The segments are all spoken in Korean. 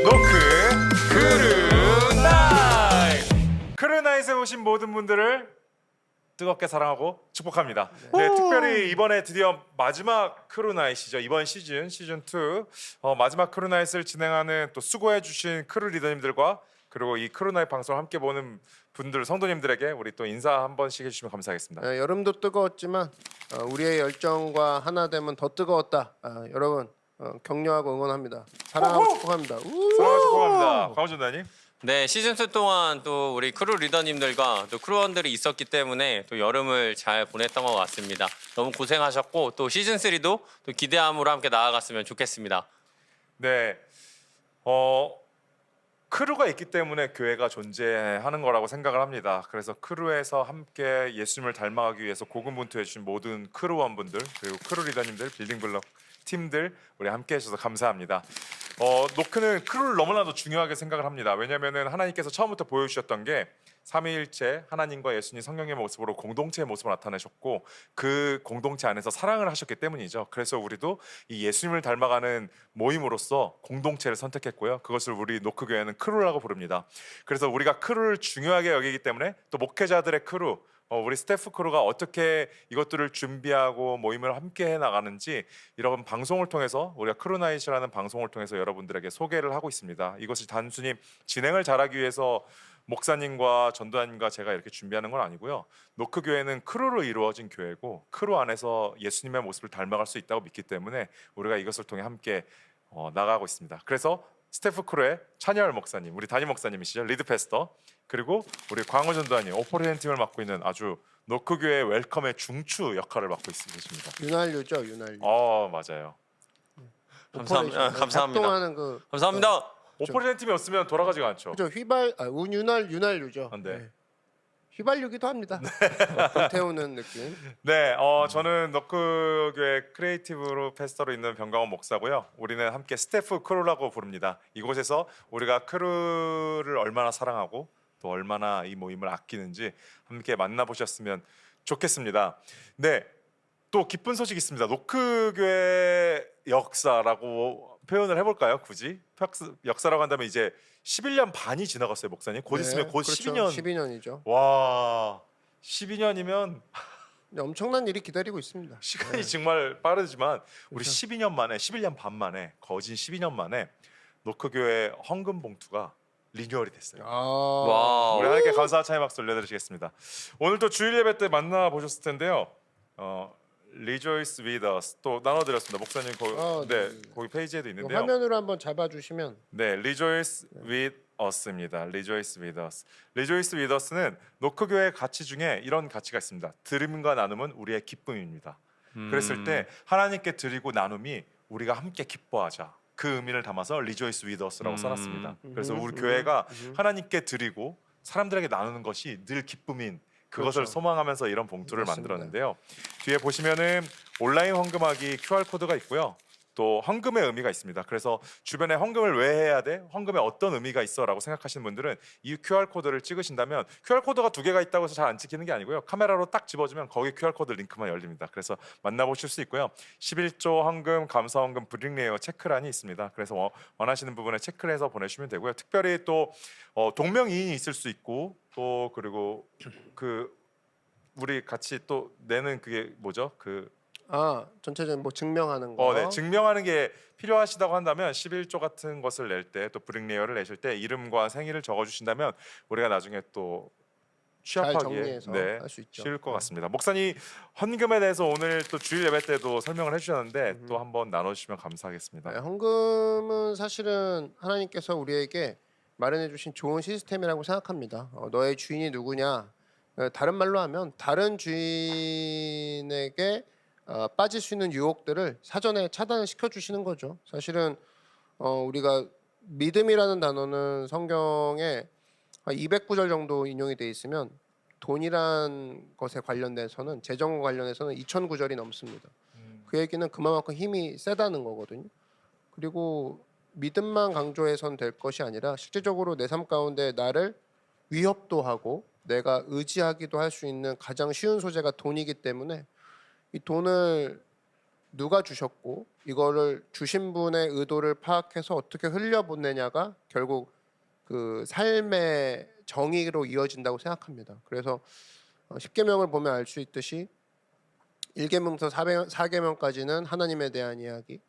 노크 크루나잇! 크루나잇에 오신 모든 분들을 뜨겁게 사랑하고 축복합니다. 네, 특별히 이번에 드디어 마지막 크루나잇이죠. 이번 시즌 2 마지막 크루나잇을 진행하는 또 수고해주신 크루 리더님들과 그리고 이 크루나잇 방송을 함께 보는 분들 성도님들에게 우리 또 인사 한 번씩 해주시면 감사하겠습니다. 여름도 뜨거웠지만 우리의 열정과 하나됨은 더 뜨거웠다. 여러분 격려하고 응원합니다. 사랑하고 축복합니다. 사랑하고 축복합니다. 강호준다님. 네, 시즌 2 동안 또 우리 크루 리더님들과 또 크루원들이 있었기 때문에 또 여름을 잘 보냈던 것 같습니다. 너무 고생하셨고 또 시즌 3도 또 기대함으로 함께 나아갔으면 좋겠습니다. 네, 크루가 있기 때문에 교회가 존재하는 거라고 생각을 합니다. 그래서 크루에서 함께 예수님을 닮아가기 위해서 고군분투해 주신 모든 크루원분들 그리고 크루 리더님들, 빌딩블럭 팀들 우리 함께 해주셔서 감사합니다. 노크는 크루를 너무나도 중요하게 생각을 합니다. 왜냐하면 하나님께서 처음부터 보여주셨던 게 삼위일체 하나님과 예수님 성령의 모습으로 공동체의 모습을 나타내셨고 그 공동체 안에서 사랑을 하셨기 때문이죠. 그래서 우리도 이 예수님을 닮아가는 모임으로서 공동체를 선택했고요. 그것을 우리 노크교회는 크루라고 부릅니다. 그래서 우리가 크루를 중요하게 여기기 때문에 또 목회자들의 크루 우리 스태프 크루가 어떻게 이것들을 준비하고 모임을 함께 해나가는지 이런 방송을 통해서 우리가 크루나잇이라는 방송을 통해서 여러분들에게 소개를 하고 있습니다. 이것이 단순히 진행을 잘하기 위해서 목사님과 전도사님과 제가 이렇게 준비하는 건 아니고요. 노크교회는 크루로 이루어진 교회고 크루 안에서 예수님의 모습을 닮아갈 수 있다고 믿기 때문에 우리가 이것을 통해 함께 나가고 있습니다. 그래서 스태프 크루의 찬열 목사님, 우리 담임 목사님이시죠. 리드 패스터 그리고 우리 광호 전도사님 오퍼레이션 팀을 맡고 있는 아주 노크교회 웰컴의 중추 역할을 맡고 계십니다. 윤활유죠, 윤활유. 맞아요. 감사합니다. 작동하는 감사합니다. 오퍼레이션 팀이 없으면 돌아가지가 않죠. 그죠, 윤활유죠. 네. 휘발유기도 합니다. 태우는 느낌. 네, 저는 노크교회 크리에이티브로 패스터로 있는 병강원 목사고요. 우리는 함께 스태프 크루라고 부릅니다. 이곳에서 우리가 크루를 얼마나 사랑하고 또 얼마나 이 모임을 아끼는지 함께 만나보셨으면 좋겠습니다. 네, 또 기쁜 소식이 있습니다. 노크교회 역사라고 표현을 해볼까요? 굳이 역사라고 한다면 이제 11년 반이 지나갔어요, 목사님. 곧 있으면 곧 그렇죠. 12년. 12년이죠. 와, 12년이면 엄청난 일이 기다리고 있습니다. 시간이 정말 빠르지만 우리 12년 만에 11년 반 만에 거진 12년 만에 노크교회 헌금 봉투가 리뉴얼이 됐어요. 와. 우리 하나님께 감사와 찬양 박수 올려드리겠습니다. 오늘 또 주일 예배 때 만나 보셨을 텐데요. Rejoice with us 또 나눠드렸습니다. 목사님 거기 페이지에도 있는데요. 화면으로 한번 잡아주시면 네, Rejoice with us입니다. Rejoice with us. Rejoice with us는 노크교회의 가치 중에 이런 가치가 있습니다. 드림과 나눔은 우리의 기쁨입니다. 그랬을 때 하나님께 드리고 나눔이 우리가 함께 기뻐하자. 그 의미를 담아서 Rejoice with us라고 써놨습니다. 그래서 우리 교회가 하나님께 드리고 사람들에게 나누는 것이 늘 기쁨인 그것을 그렇죠. 소망하면서 이런 봉투를 맞습니다. 만들었는데요. 뒤에 보시면은 온라인 헌금하기 QR 코드가 있고요. 또 헌금의 의미가 있습니다. 그래서 주변에 헌금을 왜 해야 돼? 헌금에 어떤 의미가 있어라고 생각하시는 분들은 이 QR 코드를 찍으신다면 QR 코드가 2개가 있다고 해서 잘 안 찍히는 게 아니고요. 카메라로 딱 집어주면 거기 QR 코드 링크만 열립니다. 그래서 만나보실 수 있고요. 11조 헌금, 감사 헌금, 브링레이어 체크란이 있습니다. 그래서 원하시는 부분에 체크를 해서 보내주시면 되고요. 특별히 또 동명이인이 있을 수 있고 또 그리고 우리 같이 또 내는 그게 뭐죠? 전체적인 증명하는 거. 네, 증명하는 게 필요하시다고 한다면 11조 같은 것을 낼 때 또 브링레이어를 내실 때 이름과 생일을 적어주신다면 우리가 나중에 또 취합하기에 정리해서 할수 있죠. 쉬울 것 같습니다. 목사님 헌금에 대해서 오늘 또 주일 예배 때도 설명을 해주셨는데 또 한번 나눠주시면 감사하겠습니다. 네, 헌금은 사실은 하나님께서 우리에게 마련해 주신 좋은 시스템이라고 생각합니다. 너의 주인이 누구냐? 다른 말로 하면 다른 주인에게 빠질 수 있는 유혹들을 사전에 차단을 시켜주시는 거죠. 사실은 우리가 믿음이라는 단어는 성경에 200구절 정도 인용이 돼 있으면 돈이란 것에 관련돼서는 재정과 관련해서는 2000구절이 넘습니다. 그 얘기는 그만큼 힘이 세다는 거거든요. 그리고 믿음만 강조해선 될 것이 아니라 실제적으로 내 삶 가운데 나를 위협도 하고 내가 의지하기도 할 수 있는 가장 쉬운 소재가 돈이기 때문에 이 돈을 누가 주셨고 이거를 주신 분의 의도를 파악해서 어떻게 흘려보내냐가 결국 그 삶의 정의로 이어진다고 생각합니다. 그래서 10계명을 보면 알 수 있듯이 1계명부터 4계명까지는 하나님에 대한 이야기,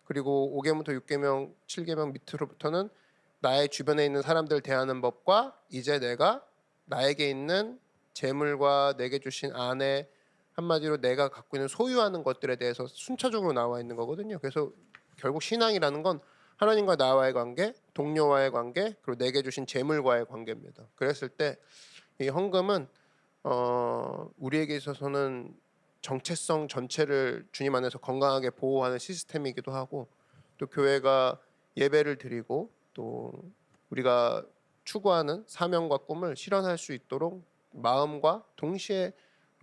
그리고 5계명부터 6계명, 7계명 밑으로부터는 나의 주변에 있는 사람들 대하는 법과 이제 내가 나에게 있는 재물과 내게 주신 아내, 한마디로 내가 갖고 있는 소유하는 것들에 대해서 순차적으로 나와 있는 거거든요. 그래서 결국 신앙이라는 건 하나님과 나와의 관계, 동료와의 관계, 그리고 내게 주신 재물과의 관계입니다. 그랬을 때 이 헌금은 우리에게 있어서는 정체성 전체를 주님 안에서 건강하게 보호하는 시스템이기도 하고, 또 교회가 예배를 드리고 또 우리가 추구하는 사명과 꿈을 실현할 수 있도록 마음과 동시에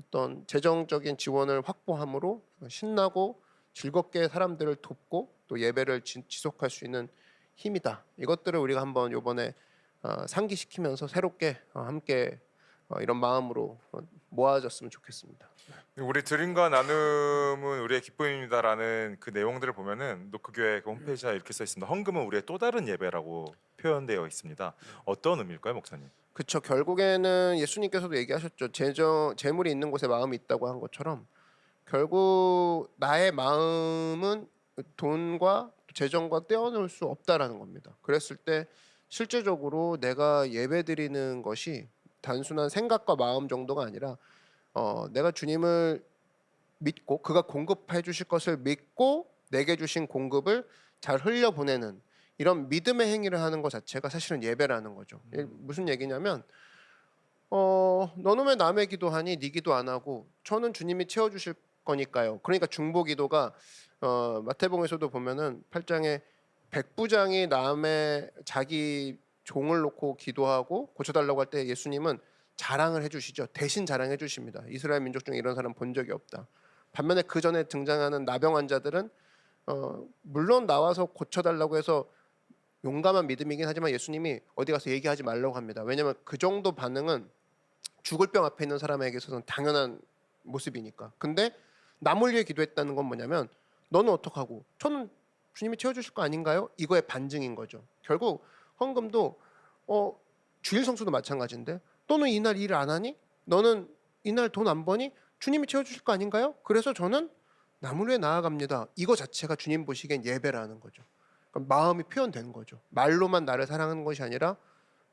어떤 재정적인 지원을 확보함으로 신나고 즐겁게 사람들을 돕고 또 예배를 지속할 수 있는 힘이다. 이것들을 우리가 한번 이번에 상기시키면서 새롭게 함께 이런 마음으로 모아졌으면 좋겠습니다. 우리 드림과 나눔은 우리의 기쁨입니다라는 그 내용들을 보면은 노크교회 그 홈페이지에 이렇게 써 있습니다. 헌금은 우리의 또 다른 예배라고 표현되어 있습니다. 어떤 의미일까요, 목사님? 그렇죠. 결국에는 예수님께서도 얘기하셨죠. 재물이 있는 곳에 마음이 있다고 한 것처럼 결국 나의 마음은 돈과 재정과 떼어놓을 수 없다라는 겁니다. 그랬을 때 실제적으로 내가 예배드리는 것이 단순한 생각과 마음 정도가 아니라 내가 주님을 믿고 그가 공급해 주실 것을 믿고 내게 주신 공급을 잘 흘려보내는 이런 믿음의 행위를 하는 것 자체가 사실은 예배라는 거죠. 무슨 얘기냐면 너는 왜 남의 기도하니 네 기도 안 하고 저는 주님이 채워주실 거니까요. 그러니까 중보기도가 마태복음에서도 보면은 8장에 백부장이 남의 자기 종을 놓고 기도하고 고쳐달라고 할 때 예수님은 자랑을 해주시죠. 대신 자랑해 주십니다. 이스라엘 민족 중에 이런 사람 본 적이 없다. 반면에 그 전에 등장하는 나병 환자들은 물론 나와서 고쳐달라고 해서 용감한 믿음이긴 하지만 예수님이 어디 가서 얘기하지 말라고 합니다. 왜냐하면 그 정도 반응은 죽을 병 앞에 있는 사람에게 있어서는 당연한 모습이니까. 근데 남을 위해 기도했다는 건 뭐냐면 너는 어떡하고 저는 주님이 채워주실 거 아닌가요? 이거의 반증인 거죠. 결국 헌금도 주일 성수도 마찬가지인데 너는 이날 일 안 하니? 너는 이날 돈 안 버니? 주님이 채워주실 거 아닌가요? 그래서 저는 남을 위해 나아갑니다. 이거 자체가 주님 보시기엔 예배라는 거죠. 그러니까 마음이 표현되는 거죠. 말로만 나를 사랑하는 것이 아니라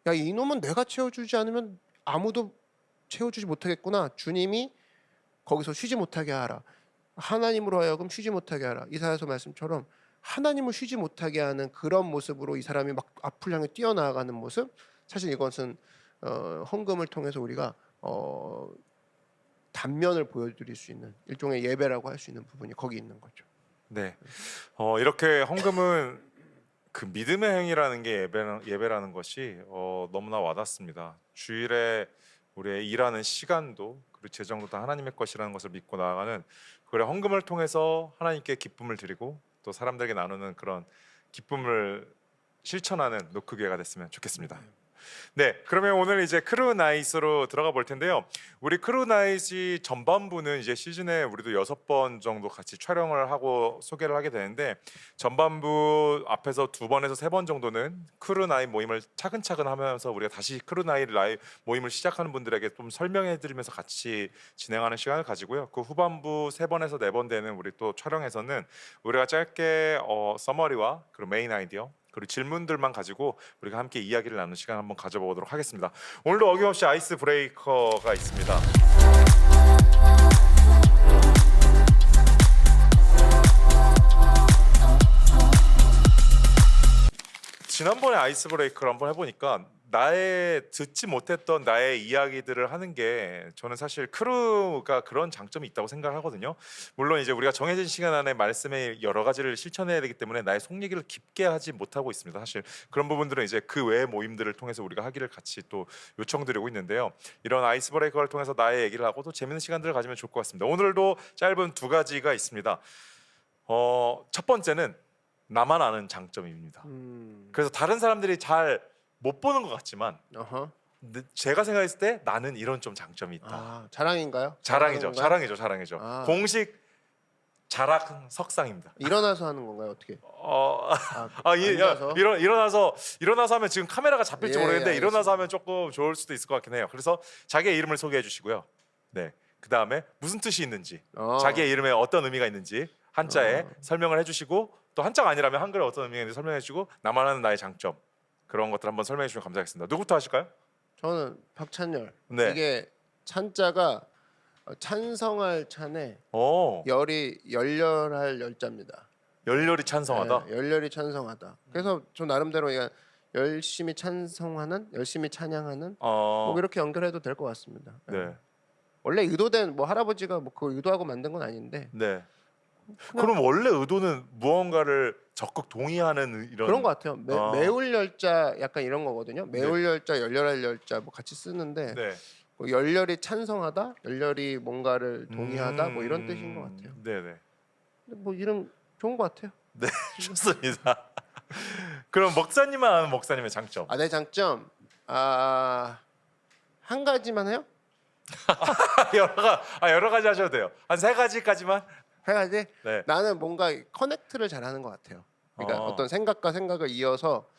야 이놈은 내가 채워주지 않으면 아무도 채워주지 못하겠구나. 주님이 거기서 쉬지 못하게 하라. 하나님으로 하여금 쉬지 못하게 하라. 이사야서 말씀처럼 하나님을 쉬지 못하게 하는 그런 모습으로 이 사람이 막 앞을 향해 뛰어나가는 모습. 사실 이것은 헌금을 통해서 우리가 단면을 보여드릴 수 있는 일종의 예배라고 할 수 있는 부분이 거기 있는 거죠. 네, 이렇게 헌금은 그 믿음의 행위라는 게 예배라는 것이 너무나 와닿습니다. 주일에 우리의 일하는 시간도 그리고 재정도 다 하나님의 것이라는 것을 믿고 나아가는 그래 헌금을 통해서 하나님께 기쁨을 드리고 또 사람들에게 나누는 그런 기쁨을 실천하는 노크교회가 됐으면 좋겠습니다. 네, 그러면 오늘 이제 크루나잇으로 들어가 볼 텐데요. 우리 크루나잇이 전반부는 이제 시즌에 우리도 6번 정도 같이 촬영을 하고 소개를 하게 되는데 전반부 앞에서 2번에서 3번 정도는 크루나잇 모임을 차근차근 하면서 우리가 다시 크루나잇 라이브 모임을 시작하는 분들에게 좀 설명해드리면서 같이 진행하는 시간을 가지고요. 그 후반부 3번에서 4번 되는 우리 또 촬영에서는 우리가 짧게 서머리와 그리고 메인 아이디어 그리고 질문들만 가지고 우리가 함께 이야기를 나누는 시간 한번 가져보도록 하겠습니다. 오늘도 어김없이 아이스 브레이커가 있습니다. 지난번에 아이스 브레이커를 한번 해보니까 나의 듣지 못했던 나의 이야기들을 하는 게 저는 사실 크루가 그런 장점이 있다고 생각을 하거든요. 물론 이제 우리가 정해진 시간 안에 말씀의 여러 가지를 실천해야 되기 때문에 나의 속 얘기를 깊게 하지 못하고 있습니다. 사실 그런 부분들은 이제 그 외의 모임들을 통해서 우리가 하기를 같이 또 요청드리고 있는데요. 이런 아이스 브레이커를 통해서 나의 얘기를 하고 또 재밌는 시간들을 가지면 좋을 것 같습니다. 오늘도 짧은 2가지가 있습니다. 첫 번째는 나만 아는 장점입니다. 그래서 다른 사람들이 잘 못 보는 것 같지만 제가 생각했을 때 나는 이런 좀 장점이 있다. 자랑인가요? 자랑이죠. 자랑인가요? 자랑이죠. 아. 공식 자락 석상입니다. 일어나서 하는 건가요? 어떻게? 앉아서? 일어나서 하면 지금 카메라가 잡힐지 예, 모르겠는데 예, 일어나서 하면 조금 좋을 수도 있을 것 같긴 해요. 그래서 자기의 이름을 소개해 주시고요. 네. 그 다음에 무슨 뜻이 있는지, 자기의 이름에 어떤 의미가 있는지 한자에 설명을 해주시고 또 한자가 아니라면 한글에 어떤 의미가 있는지 설명해주고 나만 아는 나의 장점 그런 것들 한번 설명해 주시면 감사하겠습니다. 누구부터 하실까요? 저는 박찬열. 네. 이게 찬자가 찬성할 찬에 오, 열이 열렬할 열자입니다. 열렬히 찬성하다. 네, 열렬히 찬성하다. 그래서 저 나름대로 그냥 열심히 찬송하는, 열심히 찬양하는 뭐 이렇게 연결해도 될 것 같습니다. 네, 원래 의도된 뭐 할아버지가 뭐 그걸 의도하고 만든 건 아닌데 네. 그럼 원래 의도는 무언가를 적극 동의하는 이런 그런 것 같아요. 아. 매울 열자 약간 이런 거거든요. 매울 열자, 열렬할 열자 뭐 같이 쓰는데 네. 뭐 열렬히 찬성하다, 열렬히 뭔가를 동의하다 뭐 이런 뜻인 것 같아요. 네, 네. 근데 뭐 이름 좋은 것 같아요. 네, 좋습니다. 그럼 목사님만 아는 목사님의 장점. 내 장점 한 가지만 해요? 여러 가지 하셔도 돼요. 한 3가지까지만. 한 가지? 네. 나는 뭔가 커넥트를 잘하는 것 같아요. 그러니까 어떤 생각과 생각을 이어서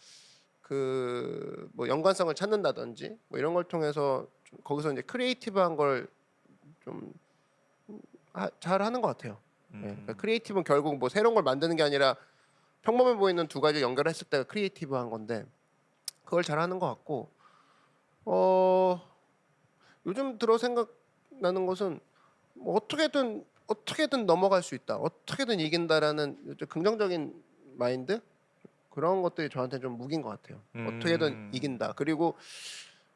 그 뭐 연관성을 찾는다든지 뭐 이런 걸 통해서 좀 거기서 이제 크리에이티브한 걸 좀 잘하는 것 같아요. 네. 그러니까 크리에이티브는 결국 뭐 새로운 걸 만드는 게 아니라 평범해 보이는 두 가지를 연결했을 때가 크리에이티브한 건데 그걸 잘하는 것 같고 요즘 들어 생각나는 것은 뭐 어떻게든 넘어갈 수 있다, 어떻게든 이긴다라는 좀 긍정적인 마인드 그런 것들이 저한테 좀 무기인 것 같아요. 어떻게든 이긴다. 그리고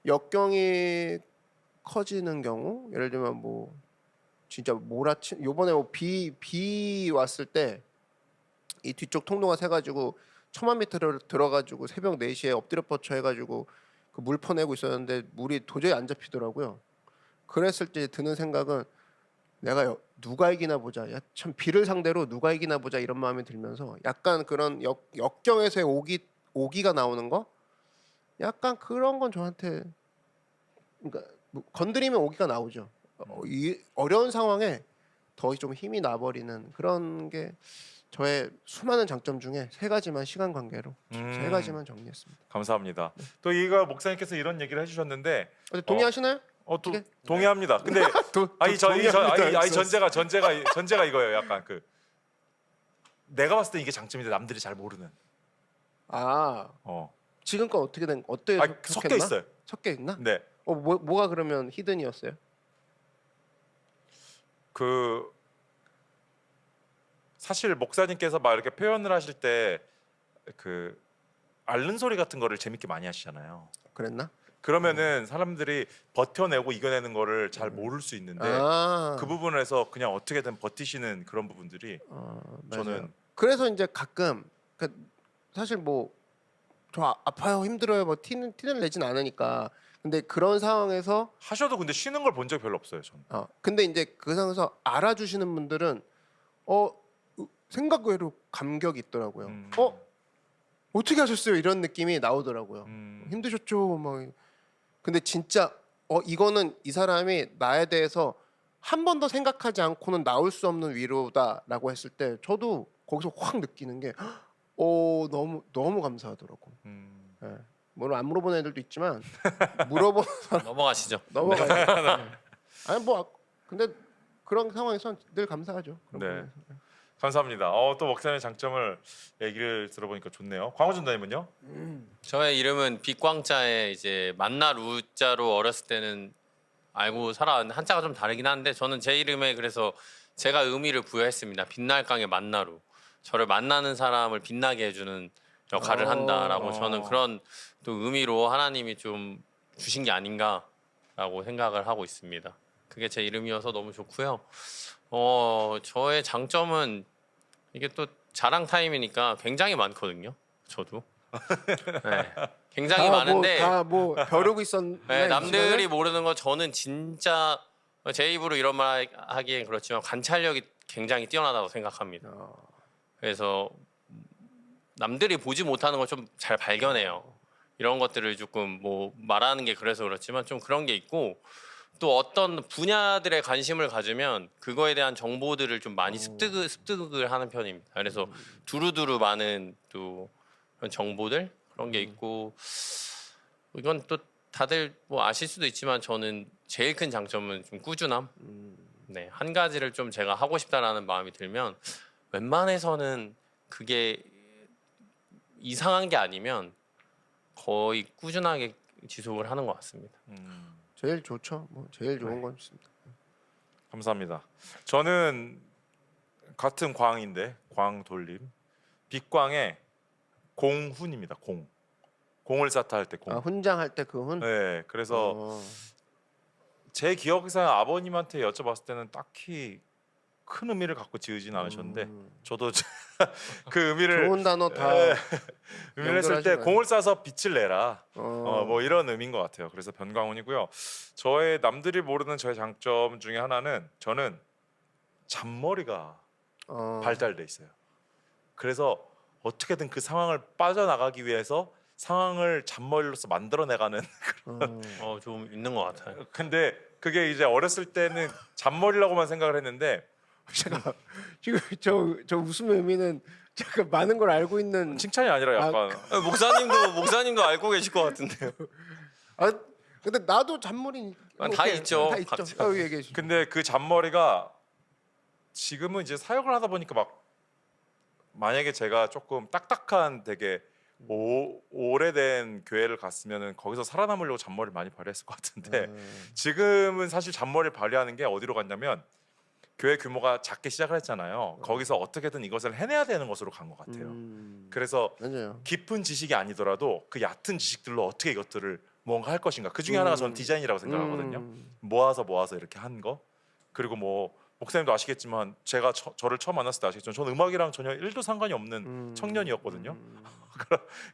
역경이 커지는 경우, 예를 들면 뭐 진짜 몰아치 요번에 뭐 비 왔을 때 이 뒤쪽 통로가 새가지고 1000m 들어가지고 새벽 4시에 엎드려 뻗쳐 해가지고 그 물 퍼내고 있었는데 물이 도저히 안 잡히더라고요. 그랬을 때 드는 생각은 내가 누가 이기나 보자. 야, 참 비를 상대로 누가 이기나 보자 이런 마음이 들면서 약간 그런 역경에서의 오기가 나오는 거, 약간 그런 건 저한테 그러니까 뭐 건드리면 오기가 나오죠. 이 어려운 상황에 더 좀 힘이 나버리는 그런 게 저의 수많은 장점 중에 3가지만 시간 관계로 3가지만 정리했습니다. 감사합니다. 또 이거 목사님께서 이런 얘기를 해주셨는데 동의하시나요? 또 동의합니다. 근데 이 전제가 이거예요. 약간 그 내가 봤을 때 이게 장점인데 남들이 잘 모르는. 지금껏 어떻게 섞여 있어요. 섞여 있나? 네. 뭐가 그러면 히든이었어요? 그 사실 목사님께서 막 이렇게 표현을 하실 때 그 앓는 소리 같은 거를 재밌게 많이 하시잖아요. 그랬나? 그러면은 사람들이 버텨내고 이겨내는 거를 잘 모를 수 있는데 그 부분에서 그냥 어떻게든 버티시는 그런 부분들이 저는 그래서 이제 가끔 사실 뭐 저 아파요 힘들어요 뭐 티는 내진 않으니까 근데 그런 상황에서 하셔도 근데 쉬는 걸 본 적이 별로 없어요. 저는. 근데 이제 그 상황에서 알아주시는 분들은 생각 외로 감격이 있더라고요. 어떻게 하셨어요? 이런 느낌이 나오더라고요. 힘드셨죠? 막. 근데 진짜 이거는 이 사람이 나에 대해서 한 번 더 생각하지 않고는 나올 수 없는 위로다라고 했을 때 저도 거기서 확 느끼는 게 너무 감사하더라고. 네. 물론 안 물어보는 애들도 있지만 물어보는 사람 넘어가시죠. 넘어가요. 아니 뭐 근데 그런 상황에선 늘 감사하죠. 그런 네. 부분에서. 감사합니다. 또 목사님의 장점을 얘기를 들어보니까 좋네요. 광호준 단님은요? 저의 이름은 빛광자에 이제 만날 우자로 어렸을 때는 알고 살아왔는데 한자가 좀 다르긴 한데 저는 제 이름에 그래서 제가 의미를 부여했습니다. 빛날 강의 만나루. 저를 만나는 사람을 빛나게 해주는 역할을 한다라고 저는 그런 또 의미로 하나님이 좀 주신 게 아닌가라고 생각을 하고 있습니다. 그게 제 이름이어서 너무 좋고요. 저의 장점은 이게 또 자랑 타임이니까 굉장히 많거든요. 저도. 네. 굉장히 많은데 다 뭐 벼르고 있었네. 네, 남들이 모르는 거 저는 진짜 제 입으로 이런 말 하기엔 그렇지만 관찰력이 굉장히 뛰어나다고 생각합니다. 그래서 남들이 보지 못하는 걸 좀 잘 발견해요. 이런 것들을 조금 뭐 말하는 게 그래서 그렇지만 좀 그런 게 있고 또 어떤 분야들에 관심을 가지면 그거에 대한 정보들을 좀 많이 습득을 하는 편입니다. 그래서 두루두루 많은 또 그런 정보들 그런 게 있고 이건 또 다들 뭐 아실 수도 있지만 저는 제일 큰 장점은 좀 꾸준함. 네, 한 가지를 좀 제가 하고 싶다라는 마음이 들면 웬만해서는 그게 이상한 게 아니면 거의 꾸준하게 지속을 하는 것 같습니다. 제일 좋죠. 뭐 제일 좋은 건 있습니다. 감사합니다. 저는 같은 광인데 광돌림 빅광의 공훈입니다. 공을 쌓다 할 때 공. 아 훈장할 때 그 훈. 네, 그래서 제 기억상 아버님한테 여쭤봤을 때는 딱히 큰 의미를 갖고 지으진 않으셨는데 저도 그 의미를 좋은 단어 다 의미를 했을 때 연결하시나요? 공을 쏴서 빛을 내라 뭐 이런 의미인 것 같아요. 그래서 변광훈이고요. 저의 남들이 모르는 저의 장점 중에 하나는 저는 잔머리가 발달돼 있어요. 그래서 어떻게든 그 상황을 빠져나가기 위해서 상황을 잔머리로서 만들어내가는 좀 있는 것 같아요. 근데 그게 이제 어렸을 때는 잔머리라고만 생각을 했는데 제가 지금 저 웃음의 의미는 제가 많은 걸 알고 있는. 칭찬이 아니라 약간 목사님도 알고 계실 것 같은데요. 아 근데 나도 잔머리 다 있죠. 다 있죠. 각자. 얘기해 주시죠. 근데 그 잔머리가 지금은 이제 사역을 하다 보니까 막 만약에 제가 조금 딱딱한 되게 오래된 교회를 갔으면은 거기서 살아남으려고 잔머리를 많이 발휘했을 것 같은데 지금은 사실 잔머리를 발휘하는 게 어디로 갔냐면 교회 규모가 작게 시작을 했잖아요. 거기서 어떻게든 이것을 해내야 되는 것으로 간 것 같아요. 그래서 맞아요. 깊은 지식이 아니더라도 그 얕은 지식들로 어떻게 이것들을 뭔가 할 것인가. 그 중에 하나가 저는 디자인이라고 생각하거든요. 모아서 이렇게 한 거. 그리고 뭐 목사님도 아시겠지만 제가 저를 처음 만났을 때 아시겠지만 저는 음악이랑 전혀 1도 상관이 없는 청년이었거든요.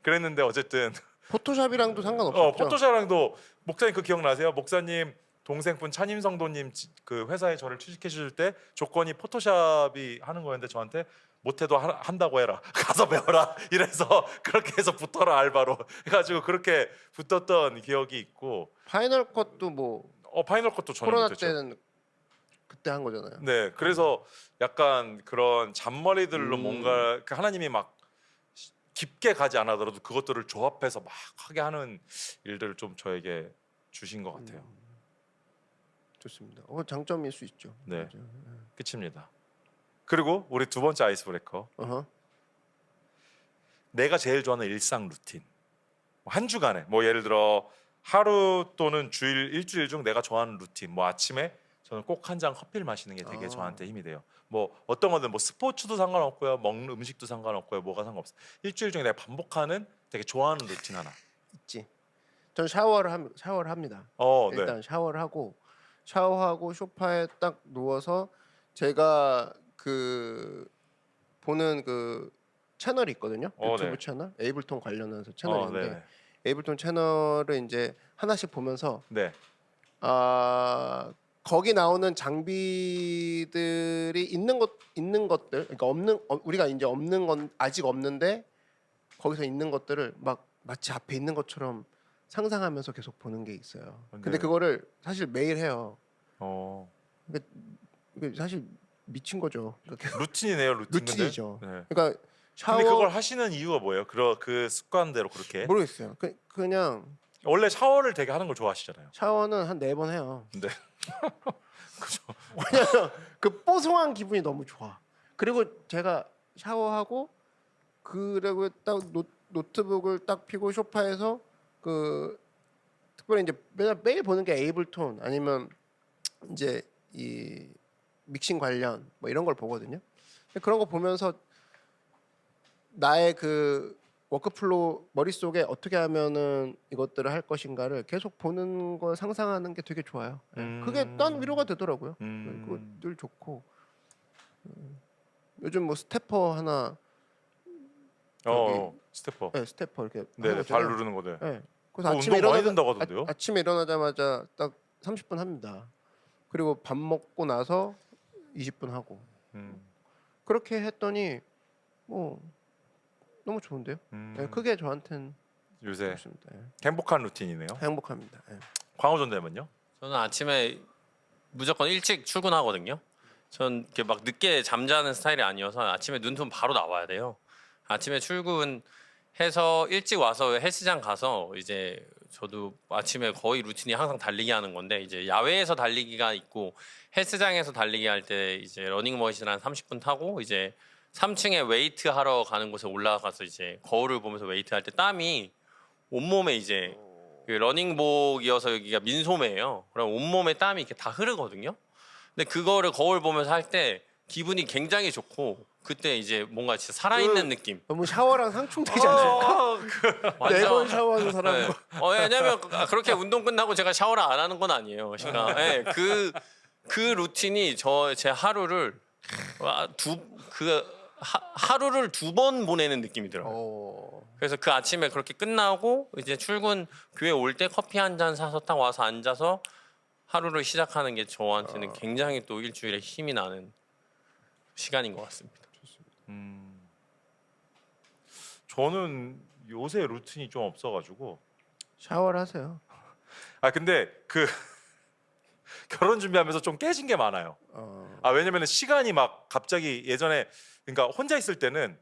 그랬는데 어쨌든 포토샵이랑도 상관없었죠. 포토샵랑도 목사님 그 기억나세요? 목사님 동생분 찬임 성도님 그 회사에 저를 취직해 주실 때 조건이 포토샵이 하는 거였는데 저한테 못해도 한다고 해라 가서 배워라 이래서 그렇게 해서 붙어라 알바로 해가지고 그렇게 붙었던 기억이 있고 파이널 컷도 뭐 파이널 컷도 저는 코로나 못했죠. 때는 그때 한 거잖아요. 네, 그래서 약간 그런 잔머리들로 뭔가 그 하나님이 막 깊게 가지 않아더라도 그것들을 조합해서 막 하게 하는 일들을 좀 저에게 주신 것 같아요. 좋습니다. 장점일 수 있죠. 네. 맞아요. 끝입니다. 그리고 우리 두 번째 아이스 브레이커. 어허. 내가 제일 좋아하는 일상 루틴. 한 주간에 뭐 예를 들어 하루 또는 일주일 중 내가 좋아하는 루틴. 뭐 아침에 저는 꼭 한 잔 커피를 마시는 게 되게 저한테 힘이 돼요. 뭐 어떤 거든 뭐 스포츠도 상관없고요, 먹는 음식도 상관없고요, 뭐가 상관없어. 일주일 중에 내가 반복하는 되게 좋아하는 루틴 하나. 있지. 전 샤워를 합니다. 네. 일단 샤워하고 소파에 딱 누워서 제가 그 보는 그 채널이 있거든요. 유튜브 네. 채널 에이블톤 관련해서 네. 채널인데 에이블톤 채널을 이제 하나씩 보면서 네. 거기 나오는 장비들이 있는 것들 그러니까 우리가 이제 없는 건 아직 없는데 거기서 있는 것들을 막 마치 앞에 있는 것처럼 상상하면서 계속 보는 게 있어요. 근데 네. 그거를 사실 매일 해요. 이게 사실 미친 거죠. 그러니까 루틴이네요, 루틴. 루틴이죠. 네. 그러니까 샤워 근데 그걸 하시는 이유가 뭐예요? 그 습관대로 그렇게? 모르겠어요. 그냥 원래 샤워를 되게 하는 걸 좋아하시잖아요. 샤워는 한 4번 해요. 네. 그죠. 왜냐면 그 뽀송한 기분이 너무 좋아. 그리고 제가 샤워하고 그리고 딱 노트북을 딱 펴고 소파에서 그 특별히 이제 매일 보는 게 에이블톤 아니면 이제 이 믹싱 관련 뭐 이런 걸 보거든요. 그런 거 보면서 나의 그 워크플로우 머릿속에 어떻게 하면은 이것들을 할 것인가를 계속 보는 걸 상상하는 게 되게 좋아요. 그게 딴 위로가 되더라고요. 그거 늘 좋고 요즘 뭐 스태퍼 하나 스태퍼. 네, 스태퍼 이렇게 네, 하는 발 거잖아요. 누르는 거들. 네. 그거 운동 많이 된다고 하던데요? 아침에 일어나자마자 딱 30분 합니다. 그리고 밥 먹고 나서 20분 하고 그렇게 했더니 뭐 너무 좋은데요. 네, 그게 저한테는 요새 좋습니다. 네. 행복한 루틴이네요. 행복합니다. 네. 광호전되면요? 저는 아침에 무조건 일찍 출근하거든요. 전 이렇게 막 늦게 잠자는 스타일이 아니어서 아침에 눈 뜨면 바로 나와야 돼요. 아침에 출근해서 일찍 와서 헬스장 가서 이제 저도 아침에 거의 루틴이 항상 달리기 하는 건데 이제 야외에서 달리기가 있고 헬스장에서 달리기 할 때 이제 러닝머신 한 30분 타고 이제 3층에 웨이트 하러 가는 곳에 올라가서 이제 거울을 보면서 웨이트 할 때 땀이 온몸에 이제 그 러닝복이어서 여기가 민소매예요. 그럼 온몸에 땀이 이렇게 다 흐르거든요. 근데 그거를 거울 보면서 할 때 기분이 굉장히 좋고 그때 이제 뭔가 진짜 살아있는 느낌. 너무 샤워랑 상충되지 않습니까? 매번 샤워하는 사람. 네. 왜냐면 그렇게 운동 끝나고 제가 샤워를 안 하는 건 아니에요. 그러니까 네, 그 루틴이 제 하루를 하루를 2번 보내는 느낌이 들어요. 그래서 그 아침에 그렇게 끝나고 이제 출근 교회 올 때 커피 한 잔 사서 딱 와서 앉아서 하루를 시작하는 게 저한테는 굉장히 또 일주일에 힘이 나는 시간인 것 같습니다. 저는 요새 루틴이 좀 없어가지고 샤워를 하세요. 근데 그 결혼 준비하면서 좀 깨진 게 많아요. 왜냐면 시간이 막 갑자기 예전에 그러니까 혼자 있을 때는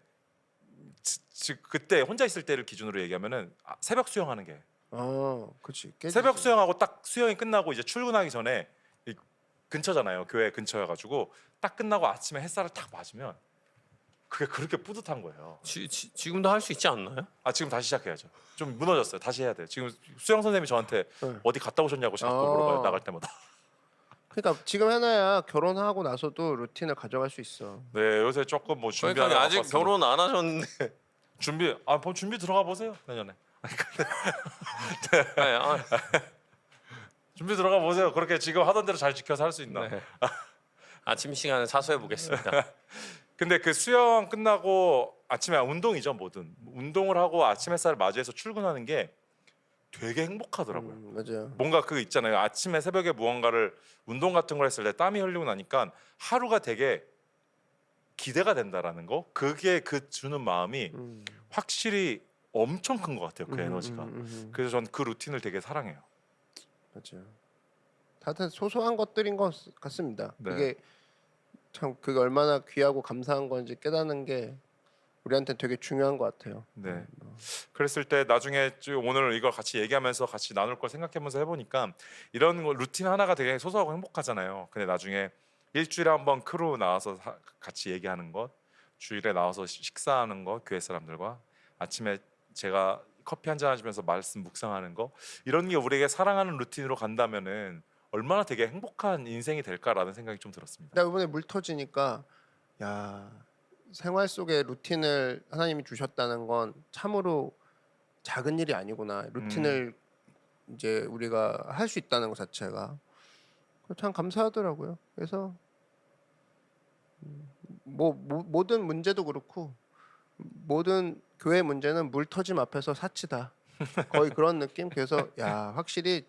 그때 혼자 있을 때를 기준으로 얘기하면은 새벽 수영하는 게 그렇지. 새벽 수영하고 딱 수영이 끝나고 이제 출근하기 전에 이 근처잖아요. 교회 근처여가지고 딱 끝나고 아침에 햇살을 딱 맞으면 그게 그렇게 뿌듯한 거예요. 지금도 할 수 있지 않나요? 지금 다시 시작해야죠. 좀 무너졌어요. 다시 해야 돼요. 지금 수영 선생님이 저한테 어디 갔다 오셨냐고 자꾸 물어봐요. 나갈 때마다. 그러니까 지금 해놔야 결혼하고 나서도 루틴을 가져갈 수 있어. 네, 요새 조금 뭐 준비하는 그러니까 아직 결혼 안 하셨는데 준비 준비 들어가 보세요. 내년에. 네, 준비 들어가 보세요. 그렇게 지금 하던 대로 잘 지켜서 할 수 있나? 네. 아침 시간을 사수해 보겠습니다. 근데 그 수영 끝나고 아침에 운동이죠, 뭐든 운동을 하고 아침 햇살을 맞이해서 출근하는 게 되게 행복하더라고요. 맞아요. 뭔가 그 있잖아요. 아침에 새벽에 무언가를 운동 같은 걸 했을 때 땀이 흘리고 나니까 하루가 되게 기대가 된다라는 거. 그게 그 주는 마음이 확실히 엄청 큰 것 같아요. 그 에너지가. 그래서 전 그 루틴을 되게 사랑해요. 맞아요. 다들 소소한 것들인 것 같습니다. 네. 그게 참 그게 얼마나 귀하고 감사한 건지 깨닫는 게 우리한테 되게 중요한 것 같아요. 네. 그랬을 때 나중에 오늘 이걸 같이 얘기하면서 같이 나눌 걸 생각하면서 해보니까 이런 루틴 하나가 되게 소소하고 행복하잖아요. 근데 나중에 일주일에 한번 크루 나와서 같이 얘기하는 것, 주일에 나와서 식사하는 것, 교회 사람들과 아침에 제가 커피 한잔 하시면서 말씀 묵상하는 거, 이런 게 우리에게 사랑하는 루틴으로 간다면은 얼마나 되게 행복한 인생이 될까라는 생각이 좀 들었습니다. 나 이번에 물 터지니까 야, 생활 속에 루틴을 하나님이 주셨다는 건 참으로 작은 일이 아니구나. 루틴을 이제 우리가 할 수 있다는 것 자체가 참 감사하더라고요. 그래서 모든 문제도 그렇고 모든 교회 문제는 물 터짐 앞에서 사치다. 거의 그런 느낌. 그래서 야, 확실히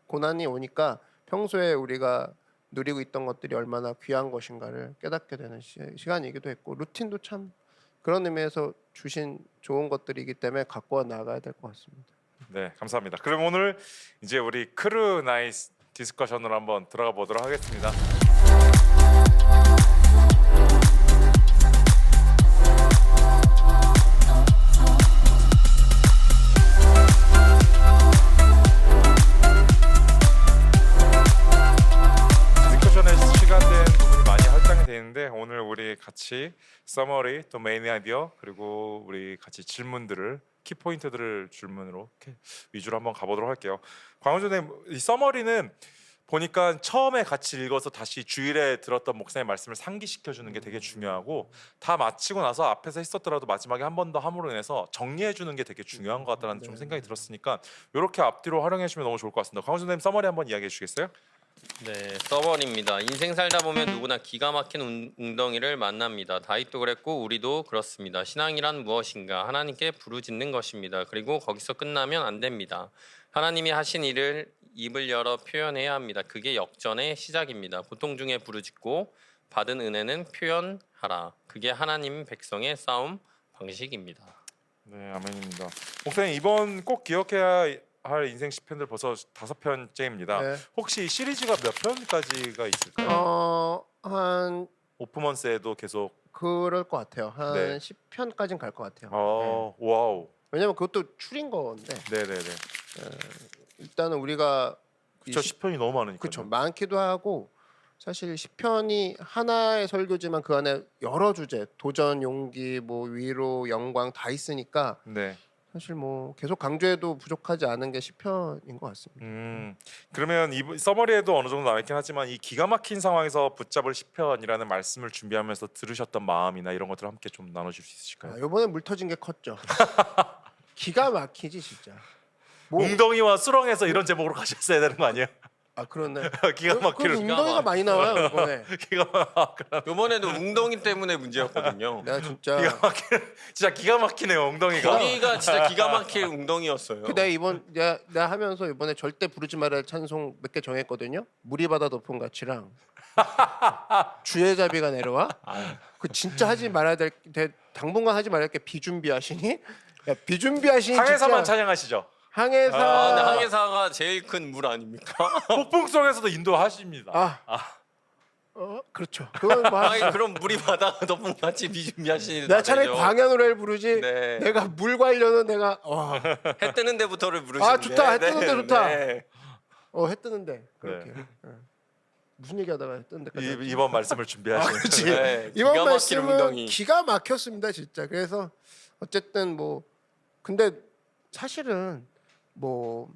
고난이 오니까 평소에 우리가 누리고 있던 것들이 얼마나 귀한 것인가를 깨닫게 되는 시간이기도 했고, 루틴도 참 그런 의미에서 주신 좋은 것들이기 때문에 갖고 나가야 될 것 같습니다. 네, 감사합니다. 그럼 오늘 이제 우리 크루 나이스 디스커션으로 한번 들어가 보도록 하겠습니다. 디스커션에 시간된 부분이 많이 할당이 되는데 오늘 우리 같이 서머리 또 메인 아이디어 그리고 우리 같이 질문들을 키포인트들을 질문으로 이렇게 위주로 한번 가보도록 할게요. 광훈전에 이 서머리는 보니까 처음에 같이 읽어서 다시 주일에 들었던 목사님 말씀을 상기시켜주는 게 되게 중요하고 다 마치고 나서 앞에서 했었더라도 마지막에 한 번 더 함으로 인해서 정리해주는 게 되게 중요한 것 같다는 좀 생각이 들었으니까 이렇게 앞뒤로 활용해 주시면 너무 좋을 것 같습니다. 광훈전님 서머리 한번 이야기해 주시겠어요? 네, 서버입니다. 인생 살다 보면 누구나 기가 막힌 웅덩이를 만납니다. 다윗도 그랬고 우리도 그렇습니다. 신앙이란 무엇인가? 하나님께 부르짖는 것입니다. 그리고 거기서 끝나면 안 됩니다. 하나님이 하신 일을 입을 열어 표현해야 합니다. 그게 역전의 시작입니다. 고통 중에 부르짖고 받은 은혜는 표현하라. 그게 하나님 백성의 싸움 방식입니다. 네, 아멘입니다. 목사님 이번 꼭 기억해야 할 인생 10편들 벌써 5편째입니다. 네. 혹시 시리즈가 몇 편까지가 있을까요? 한 오프먼스에도 계속 그럴 것 같아요. 한 네. 10편까지는 갈 것 같아요. 와우. 왜냐면 그것도 출인 건데 네네네. 일단은 우리가 저 10편이 너무 많으니까요. 그렇죠. 많기도 하고 사실 10편이 하나의 설교지만 그 안에 여러 주제, 도전, 용기, 뭐 위로, 영광 다 있으니까 네. 사실 뭐 계속 강조해도 부족하지 않은 게 10편인 것 같습니다. 그러면 이 서머리에도 어느 정도 나와 있긴 하지만 이 기가 막힌 상황에서 붙잡을 10편이라는 말씀을 준비하면서 들으셨던 마음이나 이런 것들을 함께 좀 나눠줄 수 있으실까요? 이번에 물 터진 게 컸죠. 기가 막히지 진짜. 뭐, 웅덩이와 수렁에서 이런 제목으로 가셨어야 되는 거 아니에요? 그렇네. 기가 막히는 웅덩이가 많이 나와요 이번에. 기가 막 이번에도 웅덩이 때문에 문제였거든요. 내가 진짜 기가 막히는 진짜 기가 막히네요 엉덩이가. 거기가 진짜 기가 막힐 웅덩이였어요. 내가 하면서 이번에 절대 부르지 말아야 할 찬송 몇 개 정했거든요. 물이 바다 높은 가치랑 주의 자비가 내려와. 그 진짜 하지 말아야 당분간 하지 말아야 할 게 비준비하시니. 야 비준비하시니 항해사만 진짜 찬양하시죠. 항해사. 근데 항해사가 제일 큰 물 아닙니까? 폭풍 속에서도 인도하십니다. 그렇죠. 그건 뭐 아니 그럼 물이 바다가 높은 같이 비준비하시는. 내가 차라리 광야 노래를 부르지. 네. 내가 물 관련은 내가 와. 해 뜨는 데부터를 부르시는 좋다. 해 게. 뜨는 데 좋다. 네. 해 뜨는데 그렇게. 무슨 얘기하다가 해 뜨는 데까지. 이번 말씀을 준비하시는. 그렇지. 네, 이번 기가 막힌 말씀은 웅덩이. 기가 막혔습니다, 진짜. 그래서 어쨌든 뭐 근데 사실은 뭐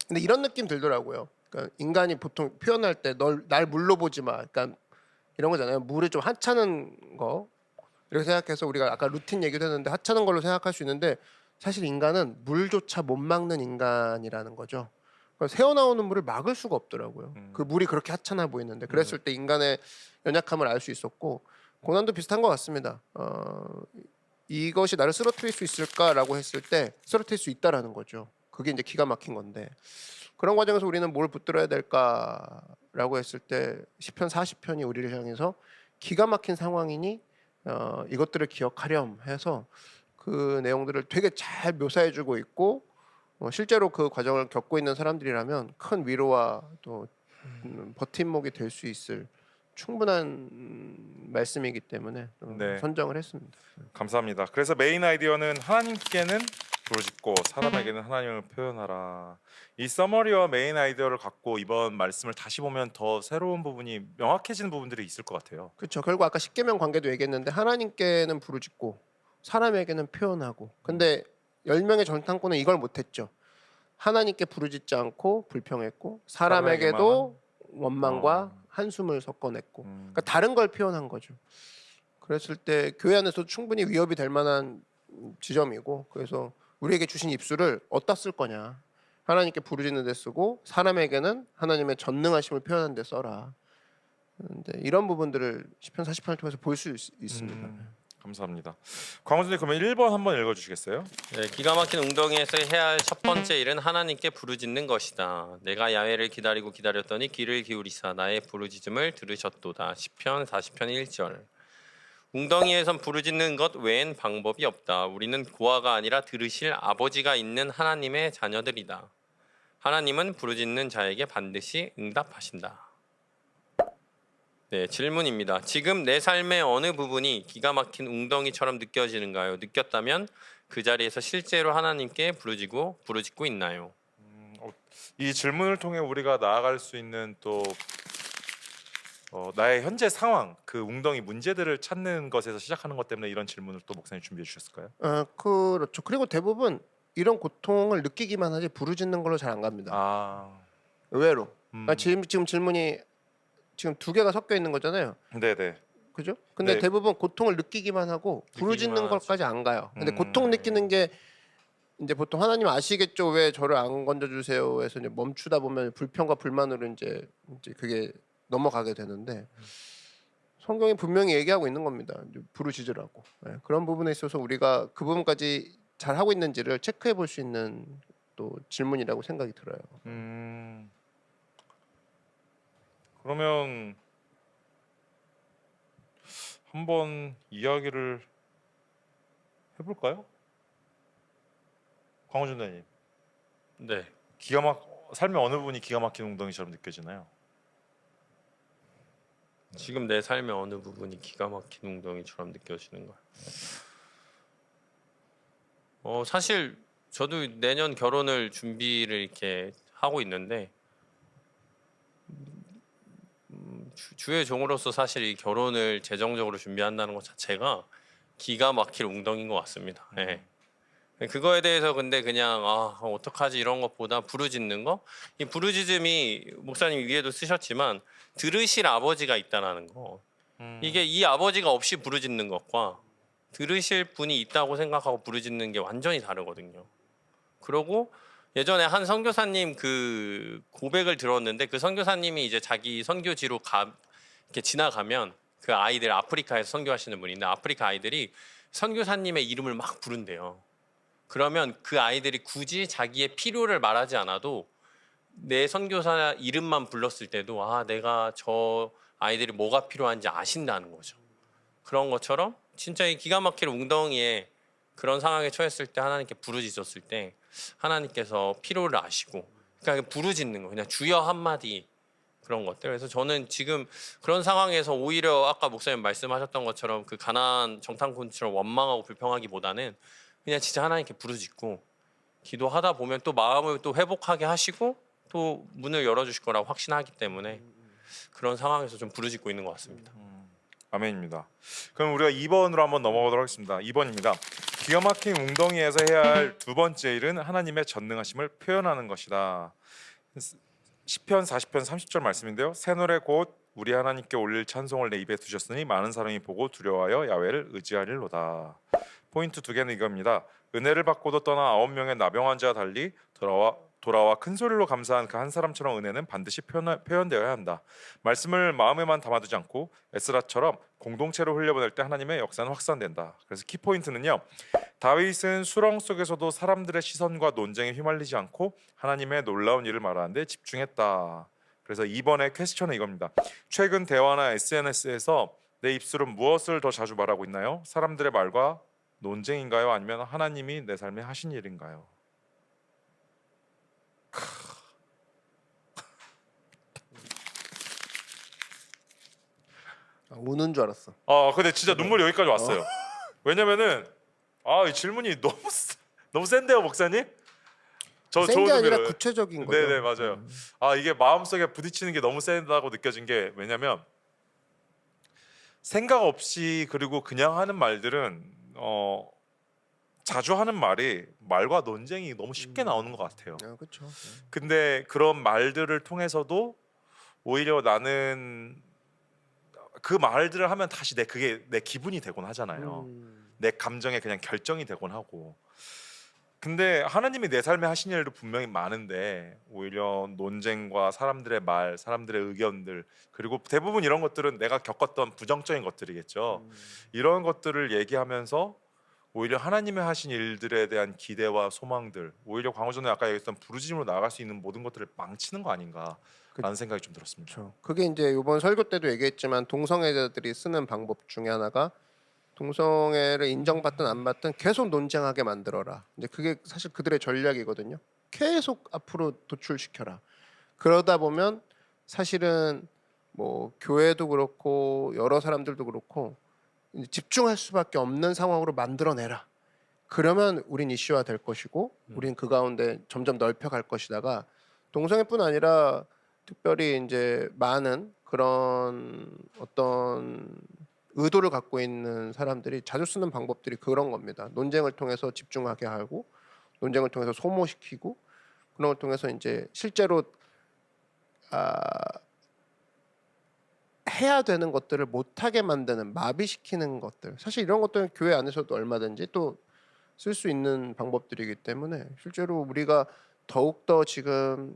근데 이런 느낌 들더라고요. 그러니까 인간이 보통 표현할 때 날 물로 보지 마. 그러니까 이런 거잖아요. 물이 좀 하찮은 거 이렇게 생각해서 우리가 아까 루틴 얘기도 했는데 하찮은 걸로 생각할 수 있는데 사실 인간은 물조차 못 막는 인간이라는 거죠. 그러니까 새어나오는 물을 막을 수가 없더라고요. 그 물이 그렇게 하찮아 보이는데 그랬을 때 인간의 연약함을 알 수 있었고 고난도 비슷한 것 같습니다. 이것이 나를 쓰러뜨릴 수 있을까라고 했을 때 쓰러뜨릴 수 있다라는 거죠. 그게 이제 기가 막힌 건데 그런 과정에서 우리는 뭘 붙들어야 될까라고 했을 때 10편 40편이 우리를 향해서 기가 막힌 상황이니 이것들을 기억하렴 해서 그 내용들을 되게 잘 묘사해주고 있고 실제로 그 과정을 겪고 있는 사람들이라면 큰 위로와 또 버팀목이 될 수 있을 충분한 말씀이기 때문에 네. 선정을 했습니다. 감사합니다. 그래서 메인 아이디어는 하나님께는 부르짖고 사람에게는 하나님을 표현하라. 이 서머리와 메인 아이디어를 갖고 이번 말씀을 다시 보면 더 새로운 부분이 명확해지는 부분들이 있을 것 같아요. 그렇죠. 결국 아까 십계명 관계도 얘기했는데 하나님께는 부르짖고 사람에게는 표현하고 근데 10명의 정탐꾼은 이걸 못했죠. 하나님께 부르짖지 않고 불평했고 사람에게도 원망과 한숨을 섞어냈고 그러니까 다른 걸 표현한 거죠. 그랬을 때 교회 안에서 충분히 위협이 될 만한 지점이고 그래서 우리에게 주신 입술을 어디다 쓸 거냐. 하나님께 부르짖는 데 쓰고 사람에게는 하나님의 전능하심을 표현하는 데 써라. 근데 이런 부분들을 10편 40편을 통해서 볼 수 있습니다. 감사합니다. 광호준님 그러면 1번 한번 읽어주시겠어요? 네, 기가 막힌 웅덩이에서 해야 할 첫 번째 일은 하나님께 부르짖는 것이다. 내가 야훼를 기다리고 기다렸더니 귀를 기울이사 나의 부르짖음을 들으셨도다. 시편 40편 1절. 웅덩이에선 부르짖는 것 외엔 방법이 없다. 우리는 고아가 아니라 들으실 아버지가 있는 하나님의 자녀들이다. 하나님은 부르짖는 자에게 반드시 응답하신다. 네, 질문입니다. 지금 내 삶의 어느 부분이 기가 막힌 웅덩이처럼 느껴지는가요? 느꼈다면 그 자리에서 실제로 하나님께 부르짖고 있나요? 이 질문을 통해 우리가 나아갈 수 있는 또 나의 현재 상황, 그 웅덩이 문제들을 찾는 것에서 시작하는 것 때문에 이런 질문을 또 목사님 준비해 주셨을까요? 그렇죠. 그리고 대부분 이런 고통을 느끼기만 하지 부르짖는 걸로 잘 안 갑니다. 의외로. 지금 질문이 지금 두 개가 섞여 있는 거잖아요. 네네. 그죠? 근데 네. 대부분 고통을 느끼기만 하고 부르짖는 느끼기만 것까지 안 가요. 근데 고통 느끼는 게 이제 보통 하나님 아시겠죠? 왜 저를 안 건져 주세요? 해서 이제 멈추다 보면 불평과 불만으로 이제 그게 넘어가게 되는데 성경이 분명히 얘기하고 있는 겁니다. 이제 부르짖으라고. 네, 그런 부분에 있어서 우리가 그 부분까지 잘 하고 있는지를 체크해 볼 수 있는 또 질문이라고 생각이 들어요. 그러면 한번 이야기를 해볼까요? 광호준 대님. 네. 삶의 어느 부분이 기가 막힌 웅덩이처럼 느껴지나요? 지금 내 삶의 어느 부분이 기가 막힌 웅덩이처럼 느껴지는 거야. 사실 저도 내년 결혼을 준비를 이렇게 하고 있는데 주의 종으로서 사실 이 결혼을 재정적으로 준비한다는 것 자체가 기가 막힐 웅덩이인 것 같습니다. 예. 그거에 대해서 근데 그냥 어떡하지 이런 것보다 부르짖는 거, 이 부르짖음이 목사님 위에도 쓰셨지만 들으실 아버지가 있다라는 거, 이게 이 아버지가 없이 부르짖는 것과 들으실 분이 있다고 생각하고 부르짖는 게 완전히 다르거든요. 그러고 예전에 한 선교사님 그 고백을 들었는데, 그 선교사님이 이제 자기 선교지로 이렇게 지나가면 그 아이들, 아프리카에서 선교하시는 분인데 아프리카 아이들이 선교사님의 이름을 막 부른대요. 그러면 그 아이들이 굳이 자기의 필요를 말하지 않아도 내 선교사 이름만 불렀을 때도 내가 저 아이들이 뭐가 필요한지 아신다는 거죠. 그런 것처럼 진짜 이 기가 막힐 웅덩이에 그런 상황에 처했을 때 하나님께 부르짖었을 때 하나님께서 필요를 아시고, 그러니까 부르짖는 거, 그냥 주여 한마디, 그런 것들. 그래서 저는 지금 그런 상황에서 오히려 아까 목사님 말씀하셨던 것처럼 그 가나안 정탐꾼처럼 원망하고 불평하기보다는 그냥 진짜 하나님께 부르짖고 기도하다 보면 또 마음을 또 회복하게 하시고 또 문을 열어주실 거라고 확신하기 때문에 그런 상황에서 좀 부르짖고 있는 것 같습니다. 아멘입니다. 그럼 우리가 2번으로 한번 넘어가도록 하겠습니다. 2번입니다. 기가 막힌 웅덩이에서 해야 할 두 번째 일은 하나님의 전능하심을 표현하는 것이다. 시편 40편 30절 말씀인데요. 새 노래 곧 우리 하나님께 올릴 찬송을 내 입에 두셨으니 많은 사람이 보고 두려워하여 야훼를 의지하리로다. 포인트 두 개는 이겁니다. 은혜를 받고도 떠나 9명의 나병 환자와 달리 돌아와 큰 소리로 감사한 그 한 사람처럼 은혜는 반드시 표현되어야 한다. 말씀을 마음에만 담아두지 않고 에스라처럼 공동체로 흘려보낼 때 하나님의 역사는 확산된다. 그래서 키포인트는요, 다윗은 수렁 속에서도 사람들의 시선과 논쟁에 휘말리지 않고 하나님의 놀라운 일을 말하는데 집중했다. 그래서 이번에 퀘스천은 이겁니다. 최근 대화나 SNS에서 내 입술은 무엇을 더 자주 말하고 있나요? 사람들의 말과 논쟁인가요? 아니면 하나님이 내 삶에 하신 일인가요? 우는 줄 알았어. 근데 진짜 눈물 여기까지 왔어요. 왜냐면은 이 질문이 너무 센데요, 목사님? 센 게 아니라 믿어요. 구체적인 거죠. 네네, 맞아요. 이게 마음속에 부딪히는 게 너무 센다고 느껴진 게, 왜냐면 생각 없이 그리고 그냥 하는 말들은 자주 하는 말과 논쟁이 너무 쉽게 나오는 것 같아요. 그렇죠. 근데 그런 말들을 통해서도 오히려 나는 그 말들을 하면 다시 그게 내 기분이 되곤 하잖아요. 내 감정에 그냥 결정이 되곤 하고. 근데 하나님이 내 삶에 하신 일도 분명히 많은데 오히려 논쟁과 사람들의 말, 사람들의 의견들, 그리고 대부분 이런 것들은 내가 겪었던 부정적인 것들이겠죠. 이런 것들을 얘기하면서 오히려 하나님의 하신 일들에 대한 기대와 소망들, 오히려 광고 전에 아까 얘기했던 부르짖음으로 나아갈 수 있는 모든 것들을 망치는 거 아닌가라는 생각이 좀 들었습니다. 그렇죠. 그게 이제 이번 설교 때도 얘기했지만 동성애자들이 쓰는 방법 중에 하나가 동성애를 인정받든 안 받든 계속 논쟁하게 만들어라. 이제 그게 사실 그들의 전략이거든요. 계속 앞으로 도출시켜라. 그러다 보면 사실은 뭐 교회도 그렇고 여러 사람들도 그렇고 이제 집중할 수밖에 없는 상황으로 만들어내라. 그러면 우린 이슈화 될 것이고 우린 그 가운데 점점 넓혀갈 것이다가 동성애뿐 아니라 특별히 이제 많은 그런 어떤 의도를 갖고 있는 사람들이 자주 쓰는 방법들이 그런 겁니다. 논쟁을 통해서 집중하게 하고 논쟁을 통해서 소모시키고 그런 걸 통해서 이제 실제로 해야 되는 것들을 못하게 만드는, 마비시키는 것들. 사실 이런 것들은 교회 안에서도 얼마든지 또 쓸 수 있는 방법들이기 때문에 실제로 우리가 더욱더 지금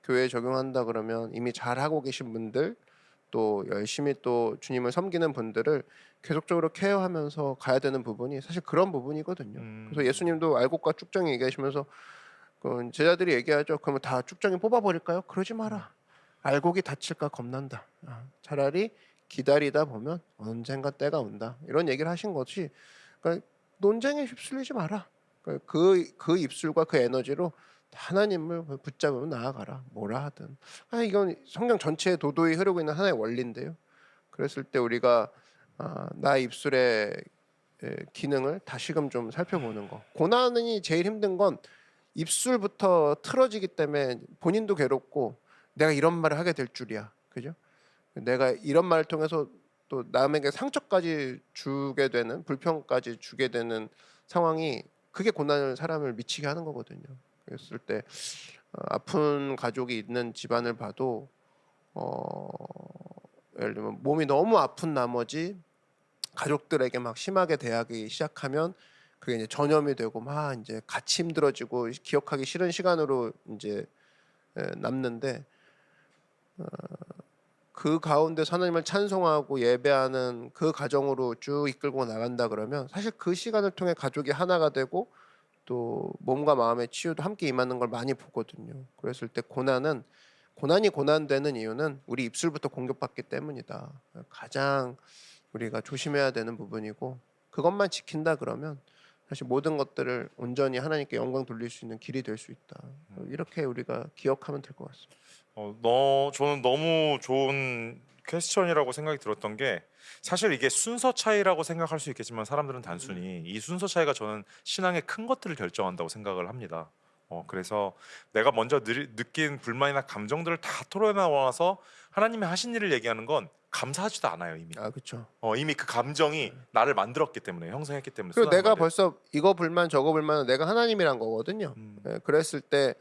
교회에 적용한다 그러면 이미 잘하고 계신 분들 또 열심히 또 주님을 섬기는 분들을 계속적으로 케어하면서 가야 되는 부분이 사실 그런 부분이거든요. 그래서 예수님도 알곡과 쭉정이 얘기하시면서 그 제자들이 얘기하죠. 그러면 다 쭉정이 뽑아버릴까요? 그러지 마라. 알곡이 다칠까 겁난다. 차라리 기다리다 보면 언젠가 때가 온다. 이런 얘기를 하신 것이, 그러니까 논쟁에 휩쓸리지 마라. 그 입술과 그 에너지로 하나님을 붙잡으면 나아가라. 뭐라 하든. 이건 성경 전체에 도도히 흐르고 있는 하나의 원리인데요. 그랬을 때 우리가 나의 입술의 기능을 다시금 좀 살펴보는 거. 고난이 제일 힘든 건 입술부터 틀어지기 때문에 본인도 괴롭고 내가 이런 말을 하게 될 줄이야. 그죠? 내가 이런 말을 통해서 또 남에게 상처까지 주게 되는 불평까지 주게 되는 상황이 그게 고난을 사람을 미치게 하는 거거든요. 그랬을 때 아픈 가족이 있는 집안을 봐도 예를 들면 몸이 너무 아픈 나머지 가족들에게 막 심하게 대하기 시작하면 그게 이제 전염이 되고 막 이제 같이 힘들어지고 기억하기 싫은 시간으로 이제 남는데 그 가운데 하나님을 찬송하고 예배하는 그 가정으로 쭉 이끌고 나간다 그러면 사실 그 시간을 통해 가족이 하나가 되고 또 몸과 마음의 치유도 함께 임하는 걸 많이 보거든요. 그랬을 때 고난이 고난되는 이유는 우리 입술부터 공격받기 때문이다. 가장 우리가 조심해야 되는 부분이고 그것만 지킨다 그러면 사실 모든 것들을 온전히 하나님께 영광 돌릴 수 있는 길이 될 수 있다. 이렇게 우리가 기억하면 될 것 같습니다. 저는 너무 좋은 퀘스천이라고 생각이 들었던 게 사실 이게 순서 차이라고 생각할 수 있겠지만 사람들은 단순히 이 순서 차이가 저는 신앙의 큰 것들을 결정한다고 생각을 합니다. 그래서 내가 먼저 느낀 불만이나 감정들을 다 털어놔서 하나님이 하신 일을 얘기하는 건 감사하지도 않아요 이미. 그렇죠. 이미 그 감정이 나를 만들었기 때문에 형성했기 때문에. 그리고 내가 쏟아내면 벌써 이거 불만 저거 불만은 내가 하나님이란 거거든요. 그랬을 때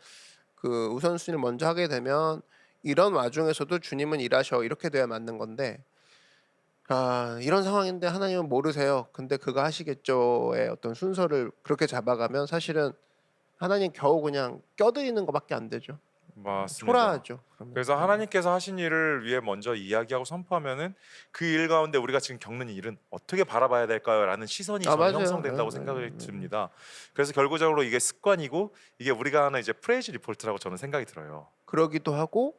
그 우선순위를 먼저 하게 되면 이런 와중에서도 주님은 일하셔 이렇게 돼야 맞는 건데 이런 상황인데 하나님은 모르세요. 근데 그거 하시겠죠의 어떤 순서를 그렇게 잡아가면 사실은 하나님 겨우 그냥 껴드리는 것밖에 안 되죠. 맞습니다. 초라하죠. 그러면. 그래서 하나님께서 하신 일을 위해 먼저 이야기하고 선포하면은 그 일 가운데 우리가 지금 겪는 일은 어떻게 바라봐야 될까요?라는 시선이 저는 맞아요. 형성된다고 생각이 듭니다. 그래서 결과적으로 이게 습관이고 이게 우리가 하는 이제 프레이즈 리포트라고 저는 생각이 들어요. 그러기도 하고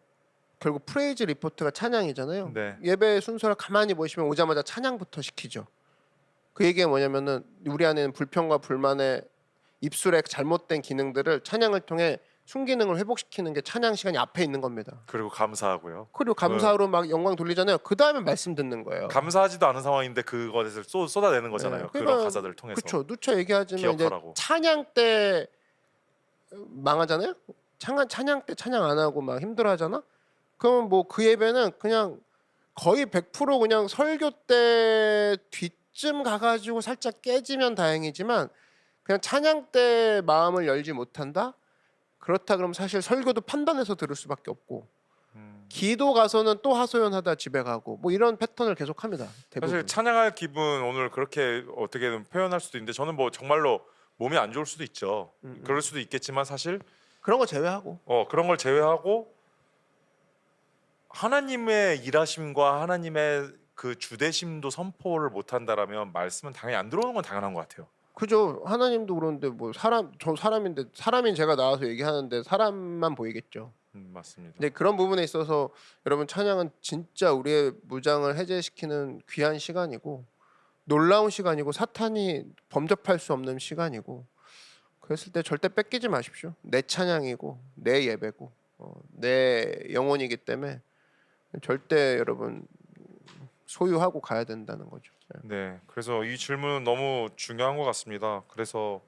결국 프레이즈 리포트가 찬양이잖아요. 네. 예배 순서를 가만히 보시면 오자마자 찬양부터 시키죠. 그 얘기가 뭐냐면은 우리 안에는 불평과 불만의 입술의 잘못된 기능들을 찬양을 통해 순기능을 회복시키는 게 찬양 시간이 앞에 있는 겁니다. 그리고 감사하고요. 그리고 감사로 막 영광 돌리잖아요. 그 다음에 말씀 듣는 거예요. 감사하지도 않은 상황인데 그것을 쏟아내는 거잖아요. 네, 그런 그러니까 가사들을 통해서. 그렇죠. 누차 얘기하지만 기억하라고. 이제 찬양 때 망하잖아요. 찬양 때 찬양 안 하고 막 힘들어하잖아. 그러면 뭐 그 예배는 그냥 거의 100% 그냥 설교 때 뒤쯤 가가지고 살짝 깨지면 다행이지만 그냥 찬양 때 마음을 열지 못한다. 그렇다 그러면 사실 설교도 판단해서 들을 수밖에 없고 기도 가서는 또 하소연하다 집에 가고 뭐 이런 패턴을 계속합니다. 대부분. 사실 찬양할 기분 오늘 그렇게 어떻게든 표현할 수도 있는데 저는 뭐 정말로 몸이 안 좋을 수도 있죠. 그럴 수도 있겠지만 사실 그런 거 제외하고 그런 걸 제외하고 하나님의 일하심과 하나님의 그 주대심도 선포를 못한다라면 말씀은 당연히 안 들어오는 건 당연한 것 같아요. 그죠. 하나님도 그런데 뭐 저 사람인데 사람인 제가 나와서 얘기하는데 사람만 보이겠죠. 맞습니다. 근데 그런 부분에 있어서 여러분 찬양은 진짜 우리의 무장을 해제시키는 귀한 시간이고 놀라운 시간이고 사탄이 범접할 수 없는 시간이고 그랬을 때 절대 뺏기지 마십시오. 내 찬양이고 내 예배고 내 영혼이기 때문에 절대 여러분 소유하고 가야 된다는 거죠. 네, 그래서 이 질문은 너무 중요한 것 같습니다. 그래서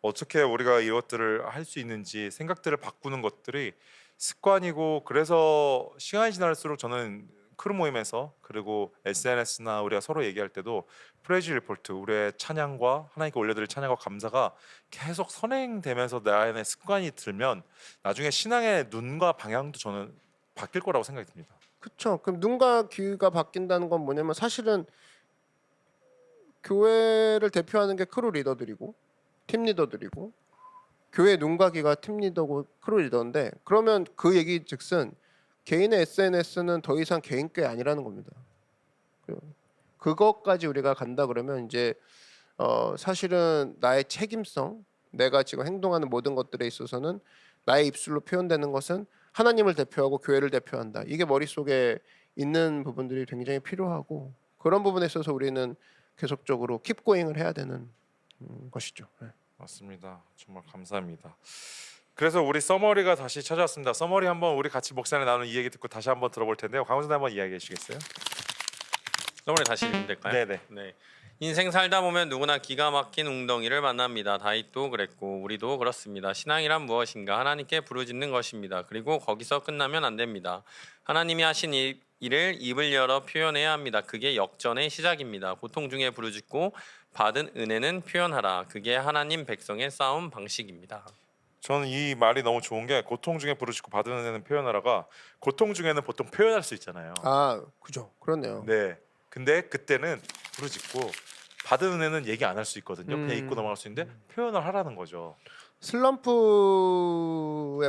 어떻게 우리가 이것들을 할 수 있는지 생각들을 바꾸는 것들이 습관이고 그래서 시간이 지날수록 저는 크루 모임에서 그리고 SNS나 우리가 서로 얘기할 때도 프레이즈 리포트 우리의 찬양과 하나님께 올려드릴 찬양과 감사가 계속 선행되면서 내 안에 습관이 들면 나중에 신앙의 눈과 방향도 저는 바뀔 거라고 생각이 듭니다. 그렇죠. 그럼 눈과 귀가 바뀐다는 건 뭐냐면 사실은 교회를 대표하는 게 크루 리더들이고 팀 리더들이고 교회 눈과 귀가 팀 리더고 크루 리더인데 그러면 그 얘기 즉슨 개인의 SNS는 더 이상 개인 게 아니라는 겁니다. 그것까지 우리가 간다 그러면 이제 사실은 나의 책임성 내가 지금 행동하는 모든 것들에 있어서는 나의 입술로 표현되는 것은 하나님을 대표하고 교회를 대표한다. 이게 머릿속에 있는 부분들이 굉장히 필요하고 그런 부분에 있어서 우리는 계속적으로 킵고잉을 해야 되는 것이죠. 네. 맞습니다. 정말 감사합니다. 그래서 우리 써머리가 다시 찾아왔습니다. 써머리 한번 우리 같이 목사님 나눈 이 얘기 듣고 다시 한번 들어볼 텐데요. 강원선 한번 이야기해 주시겠어요? 너무 다시 읽으면 될까요? 네네. 네. 인생 살다 보면 누구나 기가 막힌 웅덩이를 만납니다. 다윗도 그랬고 우리도 그렇습니다. 신앙이란 무엇인가? 하나님께 부르짖는 것입니다. 그리고 거기서 끝나면 안 됩니다. 하나님이 하신 일을 입을 열어 표현해야 합니다. 그게 역전의 시작입니다. 고통 중에 부르짖고 받은 은혜는 표현하라. 그게 하나님 백성의 싸움 방식입니다. 저는 이 말이 너무 좋은 게 고통 중에 부르짖고 받은 은혜는 표현하라가 고통 중에는 보통 표현할 수 있잖아요. 아, 그죠. 그렇네요. 네. 근데 그때는 부르짖고 받은 은혜는 얘기 안 할 수 있거든요. 그냥 잊고 넘어갈 수 있는데 표현을 하라는 거죠. 슬럼프에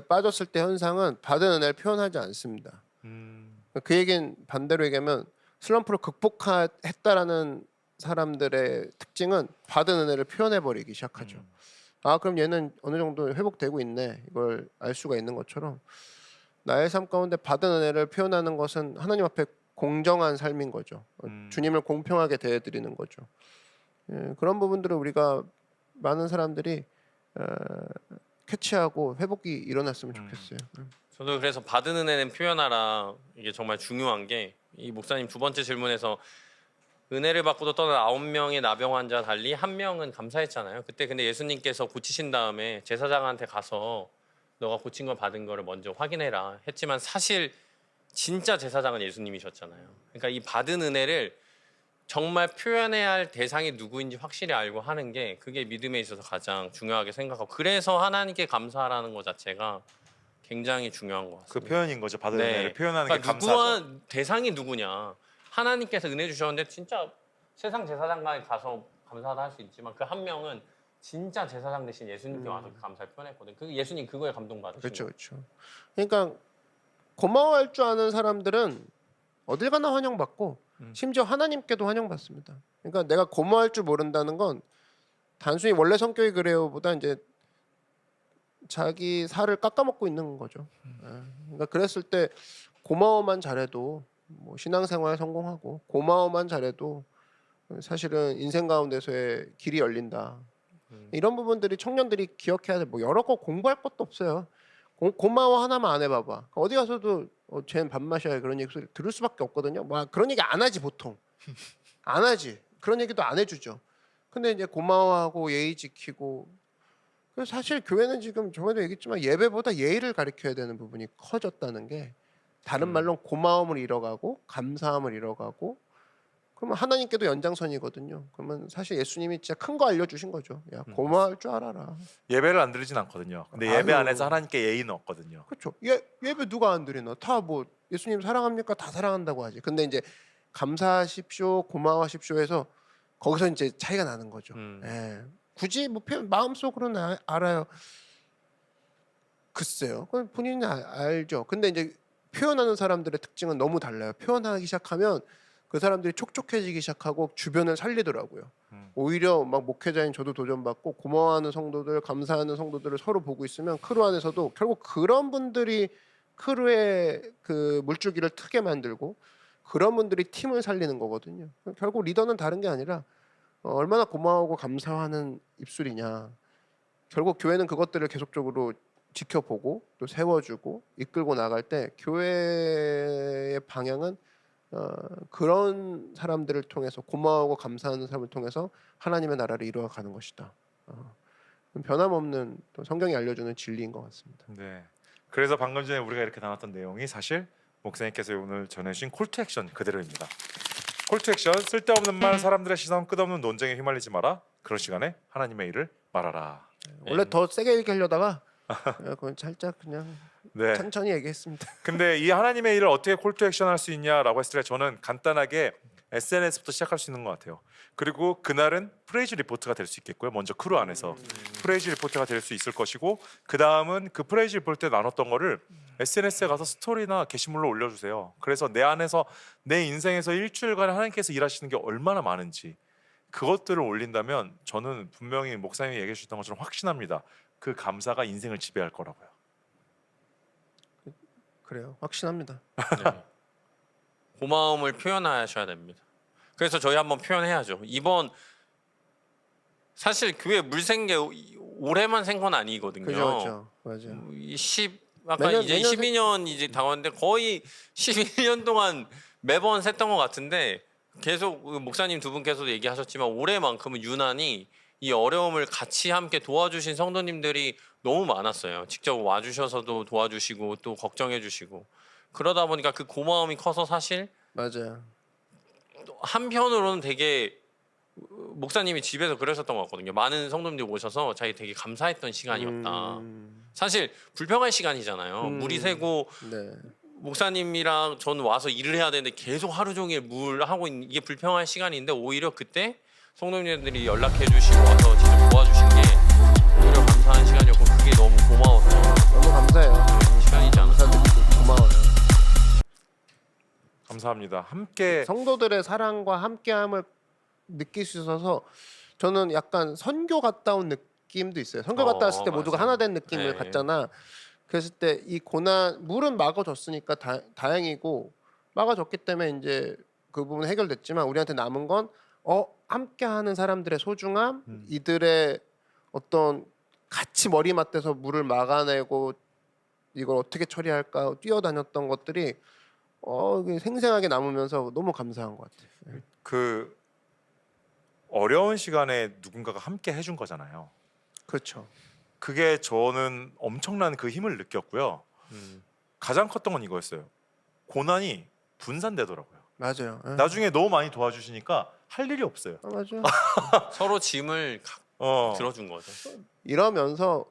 빠졌을 때 현상은 받은 은혜를 표현하지 않습니다. 그 얘기는 반대로 얘기하면 슬럼프를 극복했다라는 사람들의 특징은 받은 은혜를 표현해 버리기 시작하죠. 아, 그럼 얘는 어느 정도 회복되고 있네. 이걸 알 수가 있는 것처럼 나의 삶 가운데 받은 은혜를 표현하는 것은 하나님 앞에 공정한 삶인 거죠. 주님을 공평하게 대해드리는 거죠. 예, 그런 부분들을 우리가 많은 사람들이 캐치하고 회복이 일어났으면 좋겠어요. 저도 그래서 받은 은혜는 표현하라. 이게 정말 중요한 게 이 목사님 두 번째 질문에서 은혜를 받고도 떠난 9명의 나병 환자 달리 한 명은 감사했잖아요. 그때 근데 예수님께서 고치신 다음에 제사장한테 가서 너가 고친 걸 받은 거를 먼저 확인해라 했지만 사실 진짜 제사장은 예수님이셨잖아요. 그러니까 이 받은 은혜를 정말 표현해야 할 대상이 누구인지 확실히 알고 하는 게 그게 믿음에 있어서 가장 중요하게 생각하고 그래서 하나님께 감사하라는 것 자체가 굉장히 중요한 것 그 같습니다. 표현인 거죠. 받은 은혜를 표현하는 게 그러니까 감사죠. 누구와 대상이 누구냐? 하나님께서 은혜 주셨는데 진짜 세상 제사장관에 가서 감사하다 할 수 있지만 그 한 명은 진짜 제사장 대신 예수님께 와서 그 감사를 표현했거든. 그 예수님 그거에 감동받으신 그렇죠, 거예요. 그렇죠. 그러니까 고마워할 줄 아는 사람들은 어딜 가나 환영받고 심지어 하나님께도 환영받습니다. 그러니까 내가 고마워할 줄 모른다는 건 단순히 원래 성격이 그래요보다 이제 자기 살을 깎아먹고 있는 거죠. 그러니까 그랬을 때 고마워만 잘해도 뭐 신앙생활 성공하고 고마워만 잘해도 사실은 인생 가운데서의 길이 열린다. 이런 부분들이 청년들이 기억해야 돼. 뭐 여러 거 공부할 것도 없어요. 고마워 하나만 안 해봐봐. 어디 가서도 쟤는 밥 마셔야 그런 얘기 소리 들을 수밖에 없거든요. 뭐 그런 얘기 안 하지 보통. 안 하지. 그런 얘기도 안 해주죠. 근데 이제 고마워하고 예의 지키고 그래서 사실 교회는 지금 저번에도 얘기했지만 예배보다 예의를 가르쳐야 되는 부분이 커졌다는 게 다른 말로 고마움을 잃어가고 감사함을 잃어가고 그러면 하나님께도 연장선이거든요. 그러면 사실 예수님이 진짜 큰 거 알려주신 거죠. 야 고마워할 줄 알아라. 예배를 안 드리진 않거든요. 근데 예배 아유. 안에서 하나님께 예의는 없거든요. 그렇죠. 예배 누가 안 드리나? 다 뭐 예수님 사랑합니까? 다 사랑한다고 하지. 근데 이제 감사하십시오, 고마워하십시오 해서 거기서 이제 차이가 나는 거죠. 예. 굳이 뭐 마음속으로는 알아요. 글쎄요. 그건 본인이 알죠. 근데 이제 표현하는 사람들의 특징은 너무 달라요. 표현하기 시작하면 그 사람들이 촉촉해지기 시작하고 주변을 살리더라고요. 오히려 막 목회자인 저도 도전받고 고마워하는 성도들, 감사하는 성도들을 서로 보고 있으면 크루 안에서도 결국 그런 분들이 크루의 그 물줄기를 트게 만들고 그런 분들이 팀을 살리는 거거든요. 결국 리더는 다른 게 아니라 얼마나 고마워하고 감사하는 입술이냐. 결국 교회는 그것들을 계속적으로 지켜보고 또 세워주고 이끌고 나갈 때 교회의 방향은 그런 사람들을 통해서 고마워하고 감사하는 사람을 통해서 하나님의 나라를 이루어가는 것이다. 변함없는 또 성경이 알려주는 진리인 것 같습니다. 네. 그래서 방금 전에 우리가 이렇게 나눴던 내용이 사실 목사님께서 오늘 전해주신 콜투 액션 그대로입니다. 콜투 액션 쓸데없는 말 사람들의 시선 끝없는 논쟁에 휘말리지 마라. 그런 시간에 하나님의 일을 말하라. 원래 더 세게 얘기하려다가 그건 살짝 그냥 네. 천천히 얘기했습니다. 근데 이 하나님의 일을 어떻게 콜투 액션 할 수 있냐라고 했을 때 저는 간단하게 SNS부터 시작할 수 있는 것 같아요. 그리고 그날은 프레이즈 리포트가 될 수 있겠고요. 먼저 크루 안에서 프레이즈 리포트가 될 수 있을 것이고 그 다음은 그 프레이즈 리포트 때 나눴던 거를 SNS에 가서 스토리나 게시물로 올려주세요. 그래서 내 안에서 내 인생에서 일주일간 하나님께서 일하시는 게 얼마나 많은지 그것들을 올린다면 저는 분명히 목사님이 얘기해 주셨던 것처럼 확신합니다. 그 감사가 인생을 지배할 거라고요. 그래요. 확신합니다. 네. 고마움을 표현하셔야 됩니다. 그래서 저희 한번 표현해야죠. 이번 사실 교회 물생계 올해만 센 건 아니거든요. 그죠, 맞아요. 이 10, 아까 매년- 이제 매년 12년 이제 다가왔는데 거의 11년 동안 매번 셌던 것 같은데 계속 그 목사님 두 분께서도 얘기하셨지만 올해만큼은 유난히 이 어려움을 같이 함께 도와주신 성도님들이 너무 많았어요. 직접 와주셔서도 도와주시고 또 걱정해주시고 그러다 보니까 그 고마움이 커서 사실 맞아요. 한편으로는 되게 목사님이 집에서 그러셨던 것 같거든요. 많은 성도님들이 오셔서 자기 되게 감사했던 시간이었다. 사실 불평할 시간이잖아요. 물이 새고 네. 목사님이랑 전 와서 일을 해야 되는데 계속 하루 종일 물 하고 있는 이게 불평할 시간인데 오히려 그때 성도님들이 연락해 주시고 와서 직접 도와주신 게 오히려 감사한 시간이었고 그게 너무 고마웠던 너무 감사해요. 시간이지 않았나. 감사드리고 고마워요. 감사합니다. 함께 성도들의 사랑과 함께함을 느낄 수 있어서 저는 약간 선교 갔다 온 느낌도 있어요. 선교 갔다 왔을 때 모두가 맞아요. 하나 된 느낌을 네. 갖잖아. 그랬을 때 이 고난 물은 막아줬으니까 다행이고 막아줬기 때문에 이제 그 부분 해결됐지만 우리한테 남은 건 함께하는 사람들의 소중함, 이들의 어떤 같이 머리 맞대서 물을 막아내고 이걸 어떻게 처리할까 뛰어다녔던 것들이 이게 생생하게 남으면서 너무 감사한 것 같아요. 그 어려운 시간에 누군가가 함께 해준 거잖아요. 그렇죠. 그게 저는 엄청난 그 힘을 느꼈고요. 가장 컸던 건 이거였어요. 고난이 분산되더라고요. 맞아요. 예. 나중에 너무 많이 도와주시니까 할 일이 없어요. 맞아요. 서로 짐을 들어준 거죠. 이러면서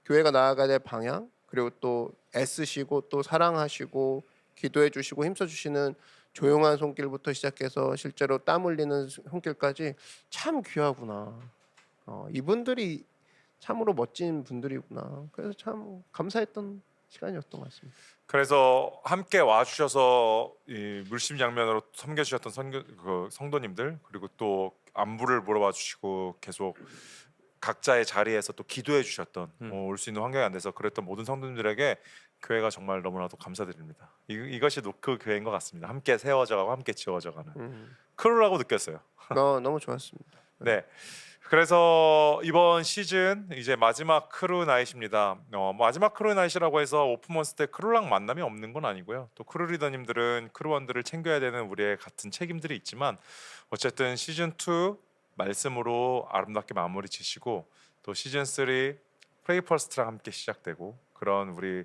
교회가 나아가야 될 방향 그리고 또 애쓰시고 또 사랑하시고 기도해 주시고 힘써 주시는 조용한 손길부터 시작해서 실제로 땀 흘리는 손길까지 참 귀하구나. 이분들이 참으로 멋진 분들이구나. 그래서 참 감사했던 시간이었던 것 같습니다. 그래서 함께 와주셔서 이 물심양면으로 섬겨주셨던 성도님들 그리고 또 안부를 물어봐 주시고 계속 각자의 자리에서 또 기도해 주셨던 올 수 있는 환경이 안 돼서 그랬던 모든 성도님들에게 교회가 정말 너무나도 감사드립니다. 이것이 노크 교회인 것 같습니다. 함께 세워져가고 함께 지워져가는 크루라고 느꼈어요. 너무 좋았습니다. 네. 그래서 이번 시즌 이제 마지막 크루 나잇입니다. 마지막 크루 나잇이라고 해서 오픈먼스 때 크루랑 만남이 없는 건 아니고요. 또 크루 리더님들은 크루원들을 챙겨야 되는 우리의 같은 책임들이 있지만 어쨌든 시즌 2 말씀으로 아름답게 마무리 지시고 또 시즌 3 프레이 퍼스트랑 함께 시작되고 그런 우리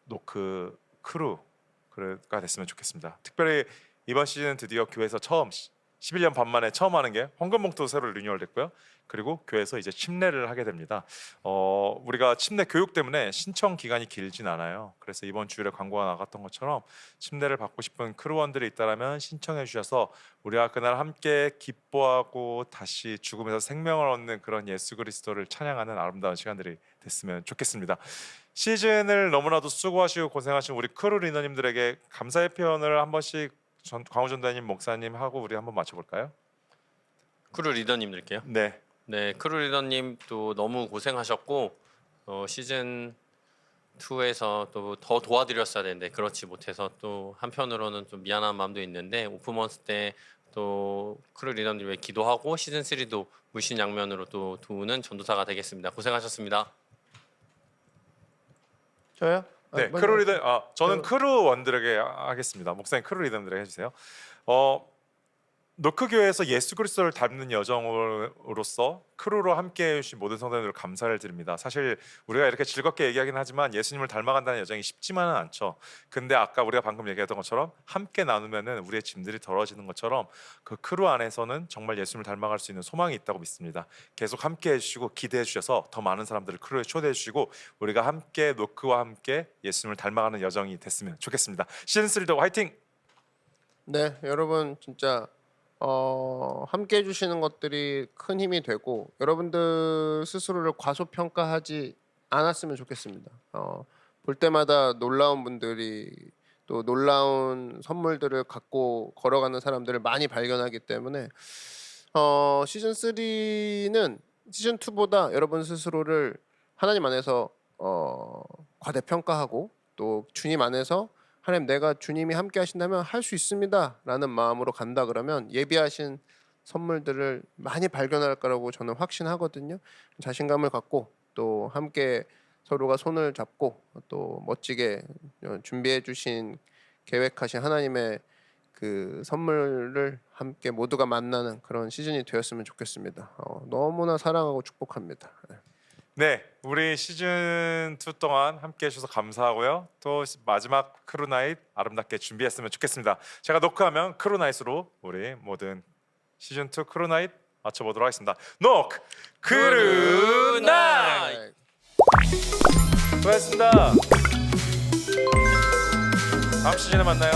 노크 크루가 됐으면 좋겠습니다. 특별히 이번 시즌 드디어 교회에서 처음 11년 반 만에 처음 하는 게 헌금봉투 새로 리뉴얼됐고요. 그리고 교회에서 이제 침례를 하게 됩니다. 우리가 침례 교육 때문에 신청 기간이 길진 않아요. 그래서 이번 주일에 광고가 나갔던 것처럼 침례를 받고 싶은 크루원들이 있다라면 신청해 주셔서 우리가 그날 함께 기뻐하고 다시 죽음에서 생명을 얻는 그런 예수 그리스도를 찬양하는 아름다운 시간들이 됐으면 좋겠습니다. 시즌을 너무나도 수고하시고 고생하신 우리 크루 리더님들에게 감사의 표현을 한 번씩 광우 전도님 목사님 하고 우리 한번 맞춰볼까요? 크루 리더님들게요. 네. 네, 크루 리더님 또 너무 고생하셨고 시즌 2에서 또 더 도와드렸어야 되는데 그렇지 못해서 또 한편으로는 좀 미안한 마음도 있는데 오픈먼스 때 또 크루 리더님 위해 기도하고 시즌 3도 물신양면으로 또 도우는 전도사가 되겠습니다. 고생하셨습니다. 저요? 네, 크루 리더. 저는 크루 원들에게 하겠습니다. 목사님 크루 리더들에게 해주세요. 노크 교회에서 예수 그리스도를 닮는 여정으로서 크루로 함께해 주신 모든 성도님들 감사를 드립니다. 사실 우리가 이렇게 즐겁게 얘기하긴 하지만 예수님을 닮아간다는 여정이 쉽지만은 않죠. 근데 아까 우리가 방금 얘기했던 것처럼 함께 나누면은 우리의 짐들이 덜어지는 것처럼 그 크루 안에서는 정말 예수님을 닮아갈 수 있는 소망이 있다고 믿습니다. 계속 함께해 주시고 기대해 주셔서 더 많은 사람들을 크루에 초대해 주시고 우리가 함께 노크와 함께 예수님을 닮아가는 여정이 됐으면 좋겠습니다. 시즌 3도 화이팅! 네, 여러분 진짜 함께 해주시는 것들이 큰 힘이 되고 여러분들 스스로를 과소평가하지 않았으면 좋겠습니다. 볼 때마다 놀라운 분들이 또 놀라운 선물들을 갖고 걸어가는 사람들을 많이 발견하기 때문에 시즌 3는 시즌 2보다 여러분 스스로를 하나님 안에서 과대평가하고 또 주님 안에서 하나님 내가 주님이 함께 하신다면 할 수 있습니다 라는 마음으로 간다 그러면 예비하신 선물들을 많이 발견할 거라고 저는 확신하거든요. 자신감을 갖고 또 함께 서로가 손을 잡고 또 멋지게 준비해 주신 계획하신 하나님의 그 선물을 함께 모두가 만나는 그런 시즌이 되었으면 좋겠습니다. 너무나 사랑하고 축복합니다. 네, 우리 시즌 2 동안 함께 해주셔서 감사하고요. 또 마지막 크루나잇 아름답게 준비했으면 좋겠습니다. 제가 노크하면 크루나잇으로 우리 모든 시즌 2 크루나잇 맞춰보도록 하겠습니다. 노크 크루나잇. 수고하셨습니다. 다음 시즌에 만나요.